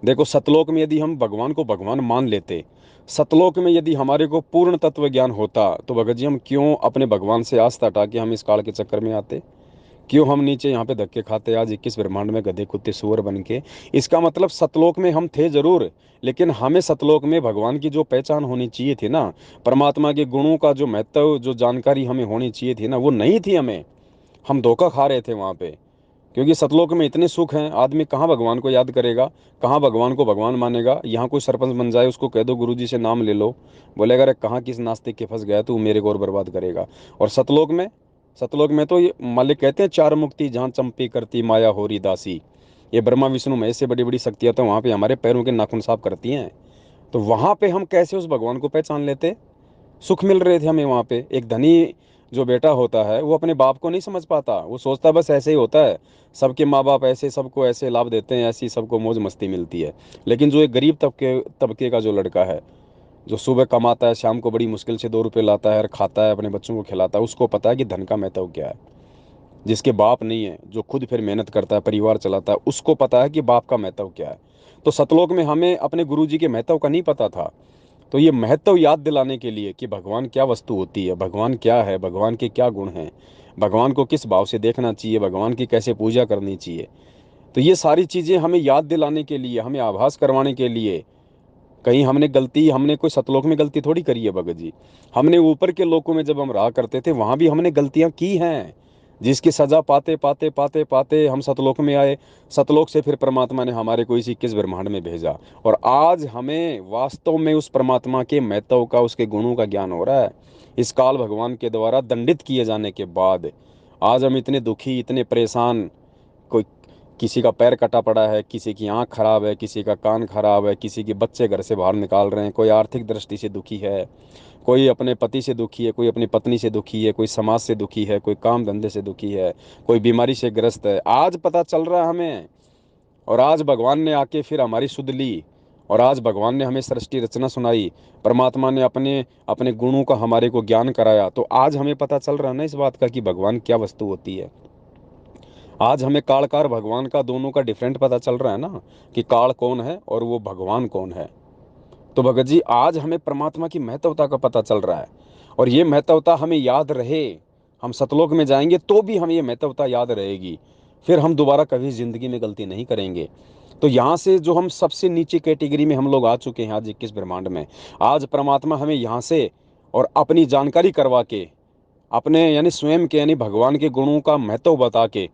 देखो, सतलोक में यदि हम भगवान को भगवान मान लेते, सतलोक में यदि हमारे को पूर्ण तत्व ज्ञान होता तो भगत जी हम क्यों अपने भगवान से आस्था हटा के हम इस काल के चक्कर में आते? क्यों हम नीचे यहाँ पे धक्के खाते आज 21 ब्रह्मांड में गधे कुत्ते सुअर बन के? इसका मतलब सतलोक में हम थे जरूर, लेकिन हमें सतलोक में भगवान की जो पहचान होनी चाहिए थी ना, परमात्मा के गुणों का जो महत्व, जो जानकारी हमें होनी चाहिए थी ना, वो नहीं थी हमें। हम धोखा खा रहे थे वहां पे। क्योंकि सतलोक में इतने सुख हैं, आदमी कहाँ भगवान को याद करेगा, कहाँ भगवान को भगवान मानेगा? यहाँ कोई सरपंच बन जाए, उसको कह दो गुरु जी से नाम ले लो, बोलेगा अरे कहाँ किस नास्तिक के फंस गया तू, मेरे को और बर्बाद करेगा। और सतलोक में, सतलोक में तो ये मालिक कहते हैं चार मुक्ति जहाँ चंपी करती माया होरी दासी। ये ब्रह्मा विष्णु महेश से बड़ी बड़ी शक्तियाँ तो वहाँ पे हमारे पैरों के नाखून साफ करती हैं। तो वहाँ पे हम कैसे उस भगवान को पहचान लेते? सुख मिल रहे थे हमें वहाँ पे। एक धनी जो बेटा होता है वो अपने बाप को नहीं समझ पाता, वो सोचता है बस ऐसे ही होता है, सबके माँ बाप ऐसे सबको ऐसे लाभ देते हैं, ऐसी सबको मौज मस्ती मिलती है। लेकिन जो एक गरीब तबके तबके का जो लड़का है, जो सुबह कमाता है, शाम को बड़ी मुश्किल से 2 रुपए लाता है और खाता है, अपने बच्चों को खिलाता है, उसको पता है कि धन का महत्व क्या है। जिसके बाप नहीं है, जो खुद फिर मेहनत करता है, परिवार चलाता है, उसको पता है कि बाप का महत्व क्या है। तो सतलोक में हमें अपने गुरु जी के महत्व का नहीं पता था। तो ये महत्व याद दिलाने के लिए कि भगवान क्या वस्तु होती है, भगवान क्या है, भगवान के क्या गुण हैं, भगवान को किस भाव से देखना चाहिए, भगवान की कैसे पूजा करनी चाहिए, तो ये सारी चीज़ें हमें याद दिलाने के लिए, हमें आभास करवाने के लिए। कहीं हमने गलती, हमने कोई सतलोक में गलती थोड़ी करी है भगत जी। हमने ऊपर के लोकों में जब हम रहा करते थे वहां भी हमने गलतियां की हैं, जिसकी सजा पाते पाते पाते पाते हम सतलोक में आए। सतलोक से फिर परमात्मा ने हमारे को इस 21 ब्रह्मांड में भेजा, और आज हमें वास्तव में उस परमात्मा के महत्व का, उसके गुणों का ज्ञान हो रहा है। इस काल भगवान के द्वारा दंडित किए जाने के बाद आज हम इतने दुखी, इतने परेशान। कोई, किसी का पैर कटा पड़ा है, किसी की आंख खराब है, किसी का कान खराब है, किसी के बच्चे घर से बाहर निकाल रहे हैं, कोई आर्थिक दृष्टि से दुखी है, कोई अपने पति से दुखी है, कोई अपनी पत्नी से दुखी है, कोई समाज से दुखी है, कोई काम धंधे से दुखी है, कोई बीमारी से ग्रस्त है। आज पता चल रहा है हमें, और आज भगवान ने आके फिर हमारी सुध ली, और आज भगवान ने हमें सृष्टि रचना सुनाई, परमात्मा ने अपने अपने गुणों का हमारे को ज्ञान कराया। तो आज हमें पता चल रहा है ना इस बात का कि भगवान क्या वस्तु होती है। आज हमें कालकार भगवान का, दोनों का डिफरेंट पता चल रहा है ना, कि काल कौन है और वो भगवान कौन है। तो भगत जी आज हमें परमात्मा की महत्वता का पता चल रहा है, और ये महत्वता हमें याद रहे। हम सतलोक में जाएंगे तो भी हमें ये महत्वता याद रहेगी, फिर हम दोबारा कभी जिंदगी में गलती नहीं करेंगे। तो यहाँ से जो हम सबसे नीचे कैटेगरी में हम लोग आ चुके हैं आज 21 ब्रह्मांड में, आज परमात्मा हमें यहाँ से और अपनी जानकारी करवा के, अपने यानी स्वयं के यानी भगवान के गुणों का महत्व बता के,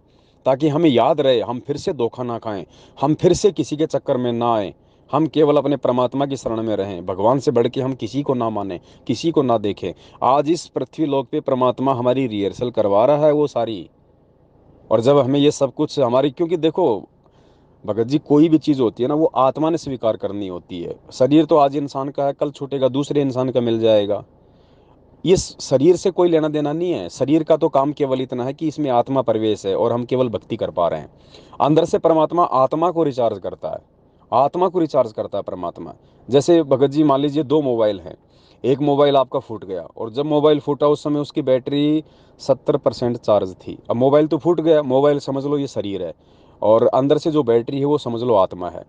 ताकि हमें याद रहे, हम फिर से धोखा ना खाएं, हम फिर से किसी के चक्कर में ना आए, हम केवल अपने परमात्मा की शरण में रहें, भगवान से बढ़ के हम किसी को ना माने, किसी को ना देखें। आज इस पृथ्वी लोक पे परमात्मा हमारी रिहर्सल करवा रहा है वो सारी। और जब हमें ये सब कुछ हमारी, क्योंकि देखो भगत जी कोई भी चीज़ होती है ना वो आत्मा ने स्वीकार करनी होती है। शरीर तो आज इंसान का है, कल छूटेगा, दूसरे इंसान का मिल जाएगा। ये शरीर से कोई लेना देना नहीं है। शरीर का तो काम केवल इतना है कि इसमें आत्मा प्रवेश है और हम केवल भक्ति कर पा रहे हैं। अंदर से परमात्मा आत्मा को रिचार्ज करता है, आत्मा को रिचार्ज करता है परमात्मा। जैसे भगत जी मान लीजिए 2 मोबाइल हैं, एक मोबाइल आपका फूट गया, और जब मोबाइल फूटा उस समय उसकी बैटरी 70% चार्ज थी। अब मोबाइल तो फूट गया, मोबाइल समझ लो ये शरीर है, और अंदर से जो बैटरी है वो समझ लो आत्मा है।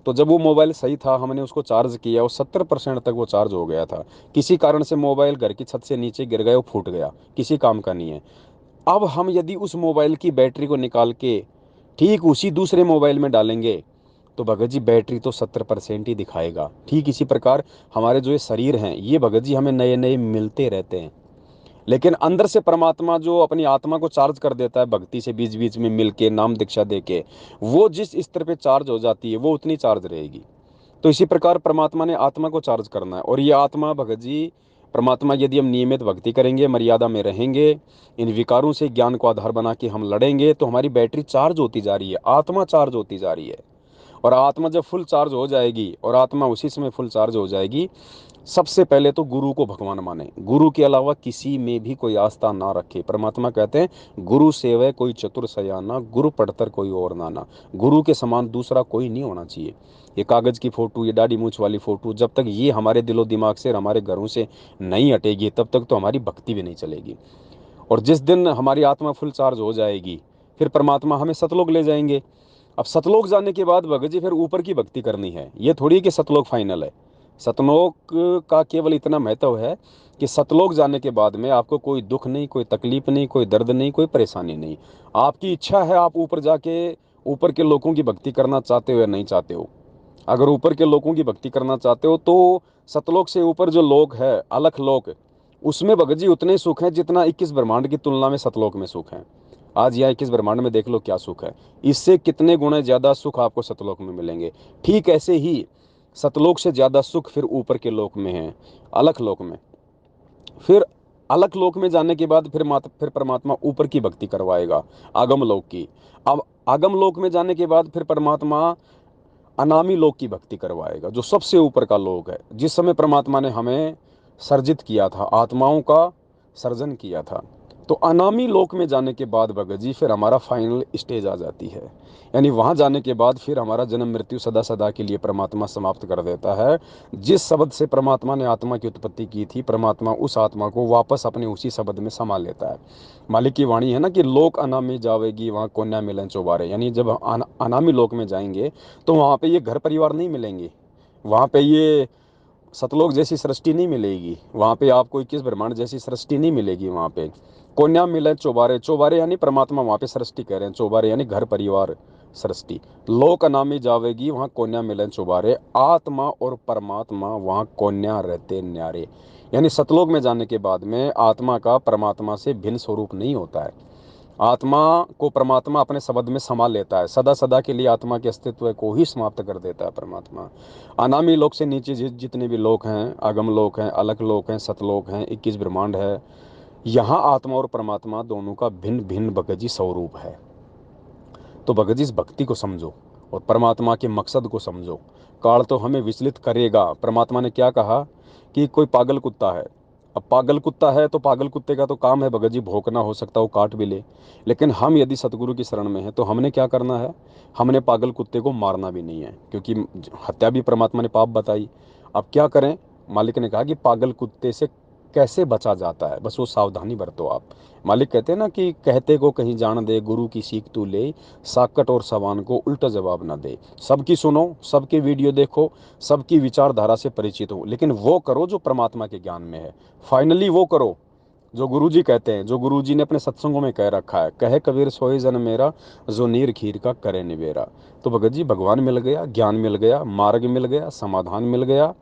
तो जब वो मोबाइल सही था, हमने उसको चार्ज किया और 70% तक वो चार्ज हो गया था। किसी कारण से मोबाइल घर की छत से नीचे गिर गया, वो फूट गया, किसी काम का नहीं है। अब हम यदि उस मोबाइल की बैटरी को निकाल के ठीक उसी दूसरे मोबाइल में डालेंगे, तो भगत जी बैटरी तो 70% ही दिखाएगा। ठीक इसी प्रकार हमारे जो ये शरीर हैं, ये भगत जी हमें नए नए मिलते रहते हैं, लेकिन अंदर से परमात्मा जो अपनी आत्मा को चार्ज कर देता है भक्ति से, बीच बीच में मिल के नाम दीक्षा दे के, वो जिस स्तर पे चार्ज हो जाती है वो उतनी चार्ज रहेगी। तो इसी प्रकार परमात्मा ने आत्मा को चार्ज करना है, और ये आत्मा भगत जी, परमात्मा यदि हम नियमित भक्ति करेंगे, मर्यादा में रहेंगे, इन विकारों से ज्ञान को आधार बना के हम लड़ेंगे, तो हमारी बैटरी चार्ज होती जा रही है, आत्मा चार्ज होती जा रही है। और आत्मा जब फुल चार्ज हो जाएगी, और आत्मा उसी समय फुल चार्ज हो जाएगी, सबसे पहले तो गुरु को भगवान माने, गुरु के अलावा किसी में भी कोई आस्था ना रखे। परमात्मा कहते हैं गुरु सेवै कोई चतुर सयाना, गुरु पढ़तर कोई और नाना। गुरु के समान दूसरा कोई नहीं होना चाहिए। ये कागज की फोटो, ये दाढ़ी मूछ वाली फोटो, जब तक ये हमारे दिलो दिमाग से और हमारे घरों से नहीं हटेगी, तब तक तो हमारी भक्ति भी नहीं चलेगी। और जिस दिन हमारी आत्मा फुल चार्ज हो जाएगी, फिर परमात्मा हमें सतलोक ले जाएंगे। अब सतलोक जाने के बाद भगत जी फिर ऊपर की भक्ति करनी है, ये थोड़ी कि सतलोक फाइनल है। सतलोक का केवल इतना महत्व है कि सतलोक जाने के बाद में आपको कोई दुख नहीं, कोई तकलीफ नहीं, कोई दर्द नहीं, कोई परेशानी नहीं। आपकी इच्छा है आप ऊपर जाके ऊपर के लोगों की भक्ति करना चाहते हो या नहीं चाहते हो। अगर ऊपर के लोगों की भक्ति करना चाहते हो तो सतलोक से ऊपर जो लोक है, अलख लोक, उसमें भगत जी उतने सुख हैं जितना 21 ब्रह्मांड की तुलना में सतलोक में सुख है। आज यहाँ 21 ब्रह्मांड में देख लो क्या सुख है, इससे कितने गुना ज्यादा सुख आपको सतलोक में मिलेंगे। ठीक ऐसे ही सतलोक से ज्यादा सुख फिर ऊपर के लोक में है, अलख लोक में। फिर अलख लोक में जाने के बाद फिर परमात्मा ऊपर की भक्ति करवाएगा, आगम लोक की। अब आगम लोक में जाने के बाद फिर परमात्मा अनामी लोक की भक्ति करवाएगा, जो सबसे ऊपर का लोक है। जिस समय परमात्मा ने हमें सर्जित किया था, आत्माओं का सर्जन किया था, तो अनामी लोक में जाने के बाद भगत जी फिर हमारा फाइनल स्टेज आ जाती है। यानी वहां जाने के बाद फिर हमारा जन्म मृत्यु सदा सदा के लिए परमात्मा समाप्त कर देता है। जिस शब्द से परमात्मा ने आत्मा की उत्पत्ति की थी, परमात्मा उस आत्मा को वापस अपने उसी शब्द में समा लेता है। मालिक की वाणी है ना कि लोक अनामी जावेगी वहां कन्या मिलन चौबारे। यानी जब अनामी लोक में जाएंगे तो वहां पे ये घर परिवार नहीं मिलेंगे, वहां पे ये सतलोक जैसी सृष्टि नहीं मिलेगी, वहां पे आपको 21 ब्रह्मांड जैसी सृष्टि नहीं मिलेगी। वहां पे कोन्या मिले चौबारे, चौबारे यानी परमात्मा वहां पे सृष्टि कह रहे हैं, चौबारे यानी घर परिवार सृष्टि। लोक अनामी जावेगी वहां कोन्या मिलन चौबारे, आत्मा और परमात्मा वहां कोन्या रहते न्यारे। यानी सतलोक में जाने के बाद में आत्मा का परमात्मा से भिन्न स्वरूप नहीं होता है। आत्मा को परमात्मा अपने शब्द में समा लेता है, सदा सदा के लिए आत्मा के अस्तित्व को ही समाप्त कर देता है परमात्मा। अनामी लोक से नीचे जितने भी लोक हैं, आगम लोक हैं, अलग लोक हैं, सतलोक हैं, 21 ब्रह्मांड है, यहाँ आत्मा और परमात्मा दोनों का भिन्न भिन्न भगत जी स्वरूप है। तो भगत जी इस भक्ति को समझो और परमात्मा के मकसद को समझो। काल तो हमें विचलित करेगा। परमात्मा ने क्या कहा कि कोई पागल कुत्ता है। अब पागल कुत्ता है तो पागल कुत्ते का तो काम है भगत जी भौंकना, हो सकता है वो काट भी ले। लेकिन हम यदि सतगुरु की शरण में हैं तो हमने क्या करना है, हमने पागल कुत्ते को मारना भी नहीं है, क्योंकि हत्या भी परमात्मा ने पाप बताई। अब क्या करें, मालिक ने कहा कि पागल कुत्ते से कैसे बचा जाता है, बस वो सावधानी बरतो आप। मालिक कहते हैं ना कि कहते को कहीं जान दे, गुरु की सीख तू ले, साकट और सवान को उल्टा जवाब ना दे। सबकी सुनो, सबके वीडियो देखो, सबकी विचारधारा से परिचित हो, लेकिन वो करो जो परमात्मा के ज्ञान में है। फाइनली वो करो जो गुरुजी कहते हैं, जो गुरुजी ने अपने सत्संगों में कह रखा है, कहे कबीर सोए जन मेरा, जो नीर खीर का करे निबेरा। तो भगत जी भगवान मिल गया, ज्ञान मिल गया, मार्ग मिल गया, समाधान मिल गया।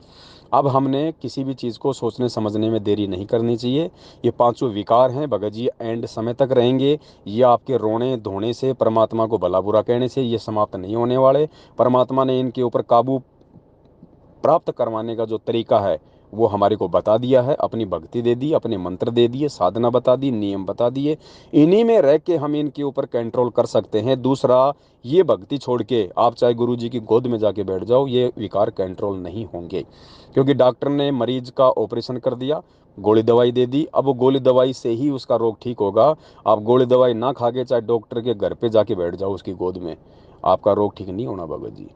अब हमने किसी भी चीज़ को सोचने समझने में देरी नहीं करनी चाहिए। ये पांचों विकार हैं भगत जी, एंड समय तक रहेंगे। ये आपके रोने धोने से, परमात्मा को भला बुरा कहने से ये समाप्त नहीं होने वाले। परमात्मा ने इनके ऊपर काबू प्राप्त करवाने का जो तरीका है वो हमारे को बता दिया है। अपनी भक्ति दे दी, अपने मंत्र दे दिए, साधना बता दी, नियम बता दिए। इन्हीं में रह के हम इनके ऊपर कंट्रोल कर सकते हैं। दूसरा, ये भक्ति छोड़ के आप चाहे गुरु जी की गोद में जाके बैठ जाओ, ये विकार कंट्रोल नहीं होंगे। क्योंकि डॉक्टर ने मरीज का ऑपरेशन कर दिया, गोली दवाई दे दी, अब वो गोली दवाई से ही उसका रोग ठीक होगा। आप गोली दवाई ना खा के चाहे डॉक्टर के घर पे जाके बैठ जाओ उसकी गोद में, आपका रोग ठीक नहीं होना भगत जी।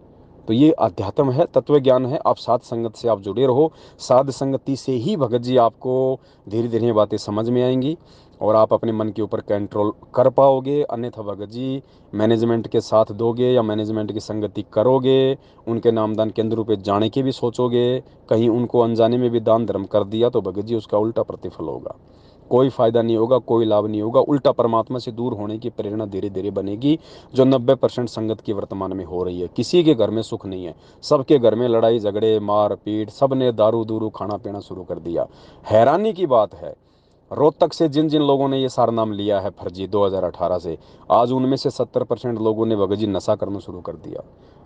तो ये अध्यात्म है, तत्व ज्ञान है। आप साध संगत से आप जुड़े रहो, साध संगति से ही भगत जी आपको धीरे धीरे बातें समझ में आएंगी और आप अपने मन के ऊपर कंट्रोल कर पाओगे। अन्यथा भगत जी मैनेजमेंट के साथ दोगे या मैनेजमेंट की संगति करोगे, उनके नामदान केंद्रों पे जाने की भी सोचोगे, कहीं उनको अनजाने में भी दान धर्म कर दिया तो भगत जी उसका उल्टा प्रतिफल होगा। कोई फायदा नहीं होगा, कोई लाभ नहीं होगा, उल्टा परमात्मा से दूर होने की प्रेरणा धीरे धीरे बनेगी, जो 90% संगत की वर्तमान में हो रही है। किसी के घर में सुख नहीं है, सबके घर में लड़ाई झगड़े मार पीट, सब ने दारू दूरू खाना पीना शुरू कर दिया। हैरानी की बात है, रोहतक से जिन जिन लोगों ने ये सारा नाम लिया है फर्जी 2018 से, आज उनमें से 70% लोगों ने भगत जी नशा करना शुरू कर दिया,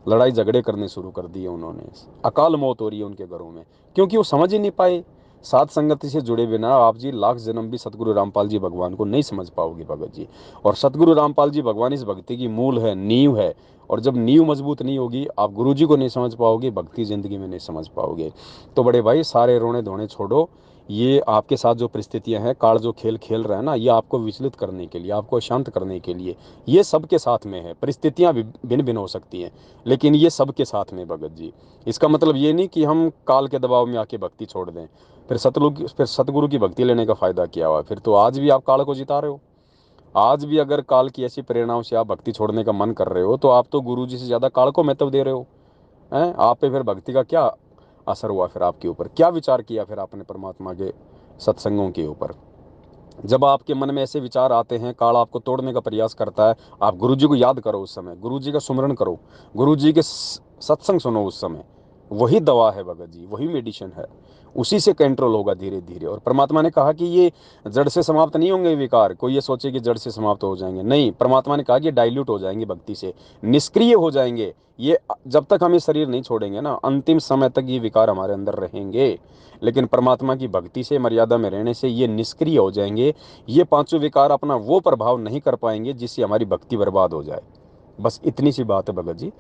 लड़ाई झगड़े करने शुरू कर दिए उन्होंने। अकाल मौत हो रही है उनके घरों में, क्योंकि वो समझ ही नहीं पाए। साथ संगति से जुड़े बिना आप जी लाख जन्म भी सतगुरु रामपाल जी भगवान को नहीं समझ पाओगे भगत जी। और सतगुरु रामपाल जी भगवान इस भक्ति की मूल है, नींव है। और जब नींव मजबूत नहीं होगी, आप गुरु जी को नहीं समझ पाओगे, भक्ति जिंदगी में नहीं समझ पाओगे। तो बड़े भाई सारे रोने धोने छोड़ो। ये आपके साथ जो परिस्थितियां हैं, काल जो खेल खेल रहा है ना, ये आपको विचलित करने के लिए, आपको शांत करने के लिए, ये सबके साथ में है। परिस्थितियां भिन्न भिन्न हो सकती हैं, लेकिन ये सबके साथ में भगत जी। इसका मतलब ये नहीं कि हम काल के दबाव में आके भक्ति छोड़ दें, फिर सतगुरु की भक्ति लेने का फायदा क्या हुआ। फिर तो आज भी आप काल को जिता रहे हो। आज भी अगर काल की ऐसी प्रेरणाओं से आप भक्ति छोड़ने का मन कर रहे हो तो आप तो गुरु जी से ज्यादा काल को महत्व दे रहे हो। हैं, आप पे फिर भक्ति का क्या असर हुआ फिर आपके ऊपर? क्या विचार किया फिर आपने परमात्मा के सत्संगों के ऊपर? जब आपके मन में ऐसे विचार आते हैं, काल आपको तोड़ने का प्रयास करता है, आप गुरु जी को याद करो, उस समय गुरु जी का सुमरण करो, गुरु जी के सत्संग सुनो उस समय। वही दवा है भगत जी, वही मेडिसिन है, उसी से कंट्रोल होगा धीरे धीरे। और परमात्मा ने कहा कि ये जड़ से समाप्त नहीं होंगे विकार। कोई ये सोचे कि जड़ से समाप्त हो जाएंगे, नहीं, परमात्मा ने कहा कि डाइल्यूट हो जाएंगे भक्ति से, निष्क्रिय हो जाएंगे ये। जब तक हम ये शरीर नहीं छोड़ेंगे ना, अंतिम समय तक ये विकार हमारे अंदर रहेंगे। लेकिन परमात्मा की भक्ति से, मर्यादा में रहने से ये निष्क्रिय हो जाएंगे। ये पांचों विकार अपना वो प्रभाव नहीं कर पाएंगे जिससे हमारी भक्ति बर्बाद हो जाए। बस इतनी सी बात है भगत जी।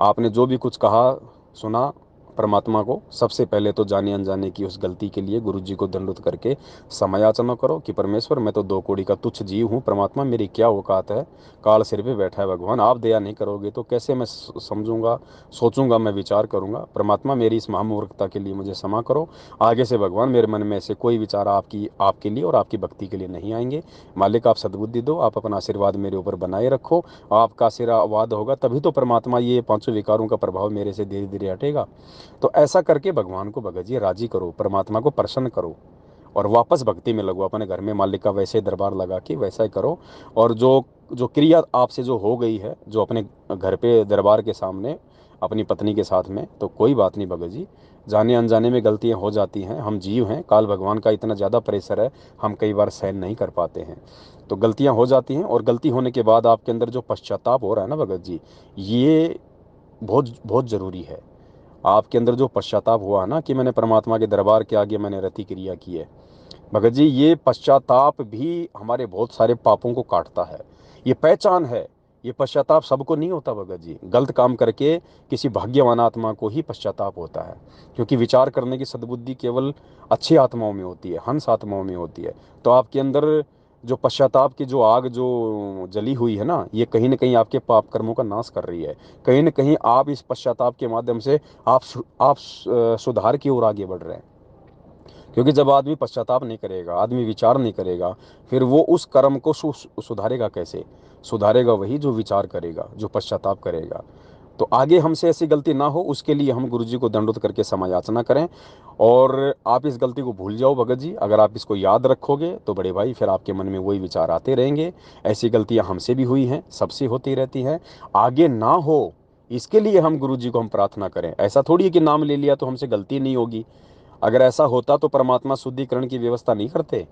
आपने जो भी कुछ कहा सुना, परमात्मा को सबसे पहले तो जाने अनजाने की उस गलती के लिए गुरु जी को दंडवत करके समयाचना करो कि परमेश्वर मैं तो दो कौड़ी का तुच्छ जीव हूँ, परमात्मा मेरी क्या औकात है, काल सिर पे बैठा है भगवान, आप दया नहीं करोगे तो कैसे मैं समझूंगा, सोचूंगा, मैं विचार करूंगा। परमात्मा मेरी इस महामूर्खता के लिए मुझे क्षमा करो। आगे से भगवान मेरे मन में ऐसे कोई विचार आपके लिए और आपकी भक्ति के लिए नहीं आएंगे। मालिक आप सद्बुद्धि दो, आप अपना आशीर्वाद मेरे ऊपर बनाए रखो। आपका आशीर्वाद होगा तभी तो परमात्मा ये पांचों विकारों का प्रभाव मेरे से धीरे धीरे हटेगा। तो ऐसा करके भगवान को भगत जी राजी करो, परमात्मा को प्रसन्न करो और वापस भक्ति में लगो। अपने घर में मालिक का वैसे दरबार लगा के वैसा ही करो। और जो जो क्रिया आपसे जो हो गई है, जो अपने घर पे दरबार के सामने अपनी पत्नी के साथ में, तो कोई बात नहीं भगत जी, जाने अनजाने में गलतियां हो जाती हैं, हम जीव हैं, काल भगवान का इतना ज़्यादा प्रेशर है, हम कई बार सहन नहीं कर पाते हैं। तो गलतियां हो जाती हैं, और गलती होने के बाद आपके अंदर जो पश्चाताप हो रहा है ना भगत जी, ये बहुत बहुत ज़रूरी है। आपके अंदर जो पश्चाताप हुआ ना कि मैंने परमात्मा के दरबार के आगे मैंने रति क्रिया की है, भगत जी ये पश्चाताप भी हमारे बहुत सारे पापों को काटता है। ये पहचान है। ये पश्चाताप सबको नहीं होता भगत जी। गलत काम करके किसी भाग्यवान आत्मा को ही पश्चाताप होता है, क्योंकि विचार करने की सद्बुद्धि केवल अच्छी आत्माओं में होती है, हंस आत्माओं में होती है। तो आपके अंदर जो पश्चाताप की जो आग जो जली हुई है ना, ये कहीं ना कहीं आपके पाप कर्मों का नाश कर रही है। कहीं ना कहीं आप इस पश्चाताप के माध्यम से आप सुधार की ओर आगे बढ़ रहे हैं। क्योंकि जब आदमी पश्चाताप नहीं करेगा, आदमी विचार नहीं करेगा, फिर वो उस कर्म को सुधारेगा कैसे? सुधारेगा वही जो विचार करेगा, जो पश्चाताप करेगा। तो आगे हमसे ऐसी गलती ना हो, उसके लिए हम गुरु जी को दंडोत करके समायाचना करें। और आप इस गलती को भूल जाओ भगत जी। अगर आप इसको याद रखोगे तो बड़े भाई फिर आपके मन में वही विचार आते रहेंगे। ऐसी गलतियां हमसे भी हुई हैं, सबसे होती रहती हैं, आगे ना हो इसके लिए हम गुरु जी को हम प्रार्थना करें। ऐसा थोड़ी है कि नाम ले लिया तो हमसे गलती नहीं होगी। अगर ऐसा होता तो परमात्मा शुद्धिकरण की व्यवस्था नहीं करते।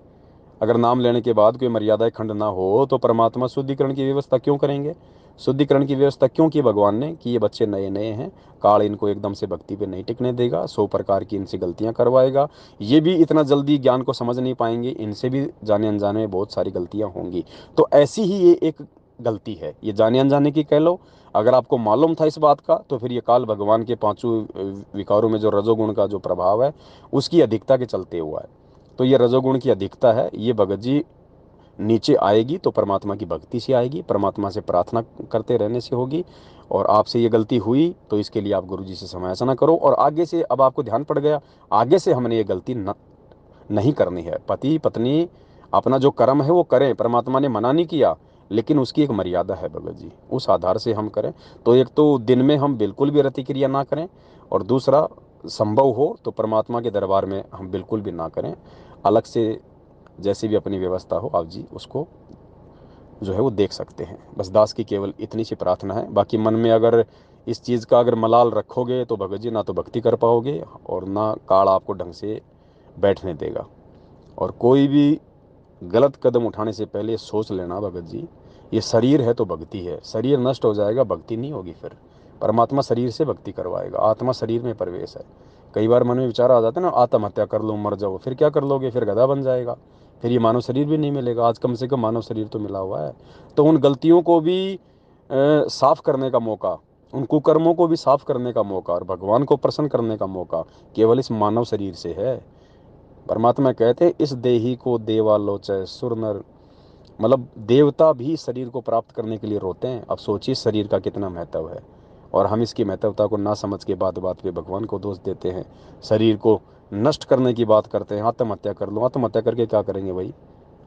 अगर नाम लेने के बाद कोई मर्यादा खंड ना हो तो परमात्मा शुद्धिकरण की व्यवस्था क्यों करेंगे? शुद्धिकरण की व्यवस्था क्यों की भगवान ने कि ये बच्चे नए नए हैं, काल इनको एकदम से भक्ति पे नहीं टिकने देगा, 100 प्रकार की इनसे गलतियां करवाएगा। ये भी इतना जल्दी ज्ञान को समझ नहीं पाएंगे, इनसे भी जाने अनजाने में बहुत सारी गलतियां होंगी। तो ऐसी ही ये एक गलती है, ये जाने अनजाने की कह लो। अगर आपको मालूम था इस बात का तो फिर ये काल भगवान के पांचों विकारों में जो रजोगुण का जो प्रभाव है उसकी अधिकता के चलते हुआ है। तो ये रजोगुण की अधिकता है, ये भगत जी नीचे आएगी तो परमात्मा की भक्ति से आएगी, परमात्मा से प्रार्थना करते रहने से होगी। और आपसे ये गलती हुई तो इसके लिए आप गुरु जी से समायाचना करो। और आगे से अब आपको ध्यान पड़ गया, आगे से हमने ये गलती नहीं करनी है। पति पत्नी अपना जो कर्म है वो करें, परमात्मा ने मना नहीं किया, लेकिन उसकी एक मर्यादा है भगत जी, उस आधार से हम करें। तो एक तो दिन में हम बिल्कुल भी रतिक्रिया ना करें, और दूसरा संभव हो तो परमात्मा के दरबार में हम बिल्कुल भी ना करें। अलग से जैसी भी अपनी व्यवस्था हो आप जी उसको जो है वो देख सकते हैं। बस दास की केवल इतनी सी प्रार्थना है। बाकी मन में अगर इस चीज़ का अगर मलाल रखोगे तो भगत जी ना तो भक्ति कर पाओगे और ना काल आपको ढंग से बैठने देगा। और कोई भी गलत कदम उठाने से पहले सोच लेना भगत जी, ये शरीर है तो भक्ति है, शरीर नष्ट हो जाएगा भक्ति नहीं होगी। फिर परमात्मा शरीर से भक्ति करवाएगा, आत्मा शरीर में प्रवेश है। कई बार मन में विचार आ जाते हैं ना, आत्महत्या कर लो मर जाओ, फिर क्या कर लोगे? फिर गधा बन जाएगा, फिर ये मानव शरीर भी नहीं मिलेगा। आज कम से कम मानव शरीर तो मिला हुआ है। तो उन गलतियों को भी साफ करने का मौका, उन कुकर्मों को भी साफ करने का मौका और भगवान को प्रसन्न करने का मौका केवल इस मानव शरीर से है। परमात्मा कहते हैं इस देही को देवालोचय सुर नर, मतलब देवता भी शरीर को प्राप्त करने के लिए रोते हैं। अब सोचिए शरीर का कितना महत्व है, और हम इसकी महत्वता को ना समझ के बात बात पे भगवान को दोष देते हैं, शरीर को नष्ट करने की बात करते हैं। आत्महत्या कर लो, आत्महत्या करके क्या करेंगे भाई?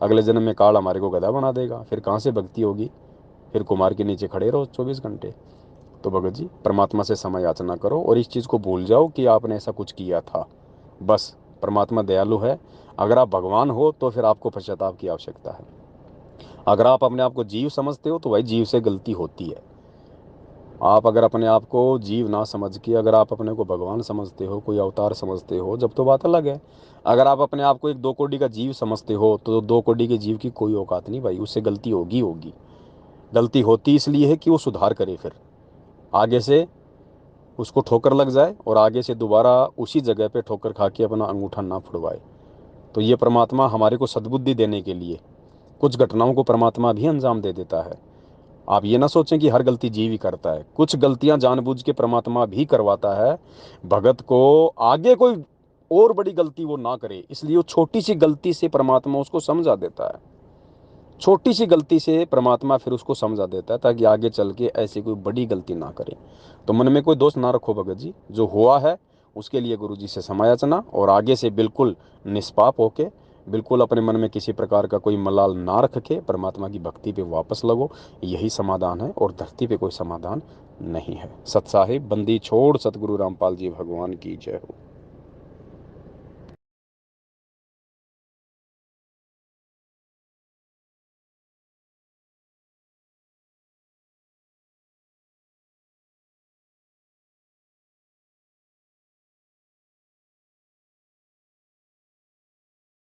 अगले जन्म में काल हमारे को गधा बना देगा, फिर कहाँ से भक्ति होगी? फिर कुमार के नीचे खड़े रहो 24 घंटे। तो भगत जी परमात्मा से समय याचना करो और इस चीज़ को भूल जाओ कि आपने ऐसा कुछ किया था। बस परमात्मा दयालु है। अगर आप भगवान हो तो फिर आपको पश्चाताप की आवश्यकता है। अगर आप अपने आप को जीव समझते हो तो भाई जीव से गलती होती है। आप अगर अपने आप को जीव ना समझ के अगर आप अपने को भगवान समझते हो, कोई अवतार समझते हो, जब तो बात अलग है। अगर आप अपने आप को एक 2 कोड़ी का जीव समझते हो तो 2 कोड़ी के जीव की कोई औकात नहीं भाई, उससे गलती होगी होगी। गलती होती इसलिए है कि वो सुधार करे, फिर आगे से उसको ठोकर लग जाए और आगे से दोबारा उसी जगह पे ठोकर खा के अपना अंगूठा ना फुड़वाए। तो ये परमात्मा हमारे को सद्बुद्धि देने के लिए कुछ घटनाओं को परमात्मा भी अंजाम दे देता है। आप ये ना सोचें कि हर गलती जीव ही करता है, कुछ गलतियां जानबूझ के परमात्मा भी करवाता है भगत को, आगे कोई और बड़ी गलती वो ना करे, इसलिए वो छोटी सी गलती से परमात्मा उसको समझा देता है। छोटी सी गलती से परमात्मा फिर उसको समझा देता है ताकि आगे चल के ऐसी कोई बड़ी गलती ना करे। तो मन में कोई दोष ना रखो भगत जी, जो हुआ है उसके लिए गुरु जी से समायाचना और आगे से बिल्कुल निष्पाप होके, बिल्कुल अपने मन में किसी प्रकार का कोई मलाल ना रख के परमात्मा की भक्ति पे वापस लगो। यही समाधान है और धरती पे कोई समाधान नहीं है। सत साहिब बंदी छोड़ सतगुरु रामपाल जी भगवान की जय हो।